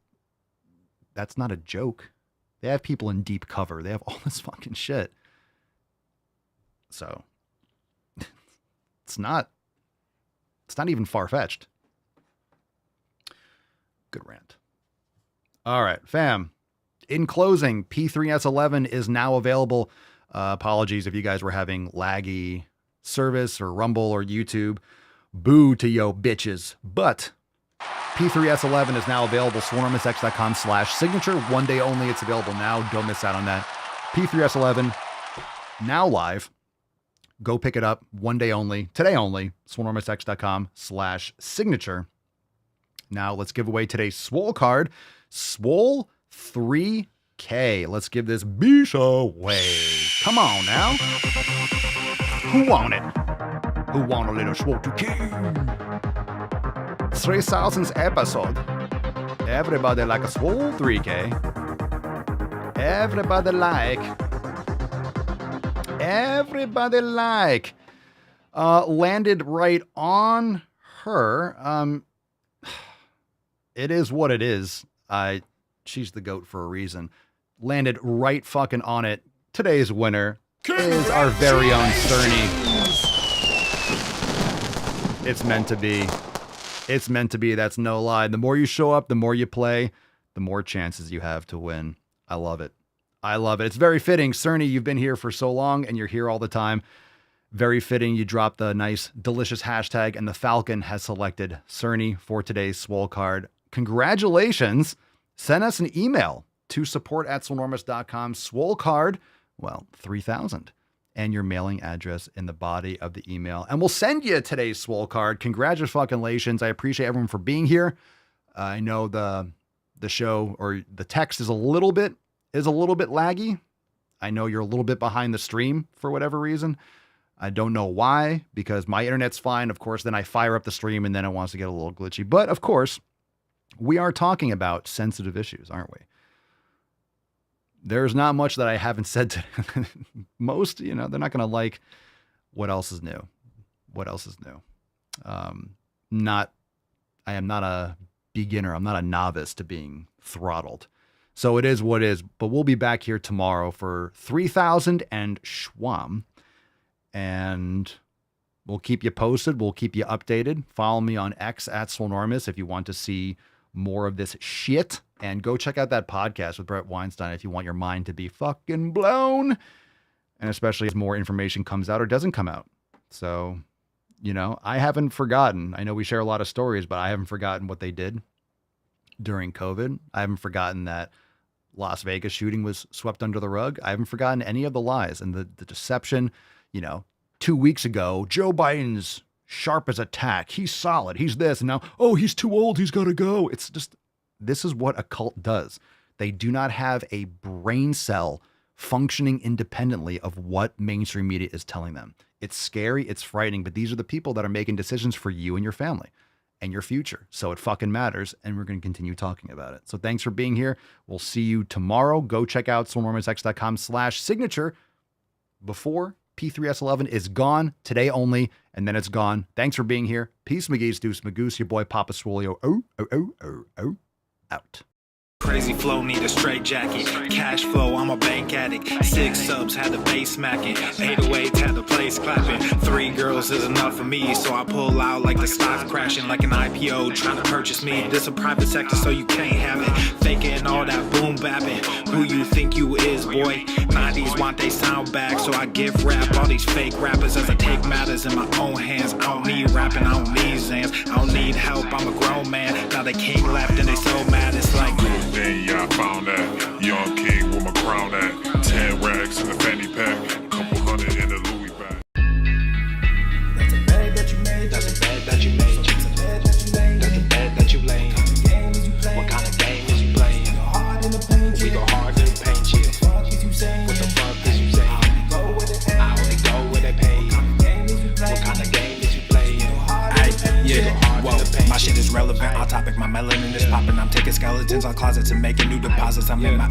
That's not a joke. They have people in deep cover. They have all this fucking shit. So it's not even far-fetched. Good rant. All right, fam. In closing, P3S11 is now available. Apologies if you guys were having laggy service or Rumble or YouTube. Boo to yo bitches. But P3S11 is now available. SwarmSX.com/signature. One day only. It's available now. Don't miss out on that. P3S11 now live. Go pick it up. One day only. Today only. SwarmSX.com/signature. Now let's give away today's Swole card. Swole 3K. Let's give this beach away. Come on now. Who want it? Who want a little Swole 2K? 3000th episode. Everybody like a Swole 3K. Everybody like. Landed right on her. It is what it is. She's the GOAT for a reason. Landed right fucking on it. Today's winner is our very own Cerny. It's meant to be. It's meant to be. That's no lie. The more you show up, the more you play, the more chances you have to win. I love it. I love it. It's very fitting. Cerny, you've been here for so long and you're here all the time. Very fitting. You dropped the nice, delicious hashtag and the Falcon has selected Cerny for today's Swole card. Congratulations. Send us an email to support@swolenormous.com. Swole card, well, 3,000. And your mailing address in the body of the email. And we'll send you today's Swole card. Congratulations. I appreciate everyone for being here. I know the show or the text is a little bit laggy. I know you're a little bit behind the stream for whatever reason. I don't know why, because my internet's fine. Of course, then I fire up the stream and then it wants to get a little glitchy. But of course, we are talking about sensitive issues, aren't we? There's not much that I haven't said to most, they're not going to like what else is new. What else is new? I am not a beginner. I'm not a novice to being throttled. So it is what it is. But we'll be back here tomorrow for 3,000 and Schwam. And we'll keep you posted. We'll keep you updated. Follow me on X @SwoleNormous if you want to see more of this shit. And go check out that podcast with Brett Weinstein if you want your mind to be fucking blown. And especially as more information comes out or doesn't come out. So, I haven't forgotten. I know we share a lot of stories, but I haven't forgotten what they did during COVID. I haven't forgotten that Las Vegas shooting was swept under the rug. I haven't forgotten any of the lies and the deception. 2 weeks ago, Joe Biden's sharp as a tack. He's solid. He's this. And now, he's too old. He's got to go. It's just, this is what a cult does. They do not have a brain cell functioning independently of what mainstream media is telling them. It's scary. It's frightening. But these are the people that are making decisions for you and your family and your future. So it fucking matters. And we're going to continue talking about it. So thanks for being here. We'll see you tomorrow. Go check out swolenormousx.com/signature before P3S11 is gone today only, and then it's gone. Thanks for being here. Peace, McGee's Deuce, Magoose, your boy Papa Swolio. Out. Crazy flow, need a straight jacket. Cash flow, I'm a bank addict. 6 subs, had the bass smacking. 808s, had the place clapping. 3 girls is enough for me, so I pull out like the stock crashing. Like an IPO trying to purchase me. This a private sector, so you can't have it. Faking all that boom bapping. Who you think you is, boy? 90s want they sound back, so I give rap all these fake rappers as I take matters in my own hands. I don't need rapping, I don't need Zans. I don't need help, I'm a grown man. Now they king left and they so mad, it's like... Then yeah, I found that young king with my crown at 10 racks in the fanny pack, couple hundred in the Louis bag. That's a bag that you made. That's a bag that you made. That's a bag that you made. That's a bag that you laid. What kind of game is you playing? We go hard in the paint, yeah. What the fuck is you saying? I only go where they pay. What kind of game is you playing? My shit is relevant, on topic. My melanin is popping. I'm taking skeletons on closets and making new deposits. I'm in my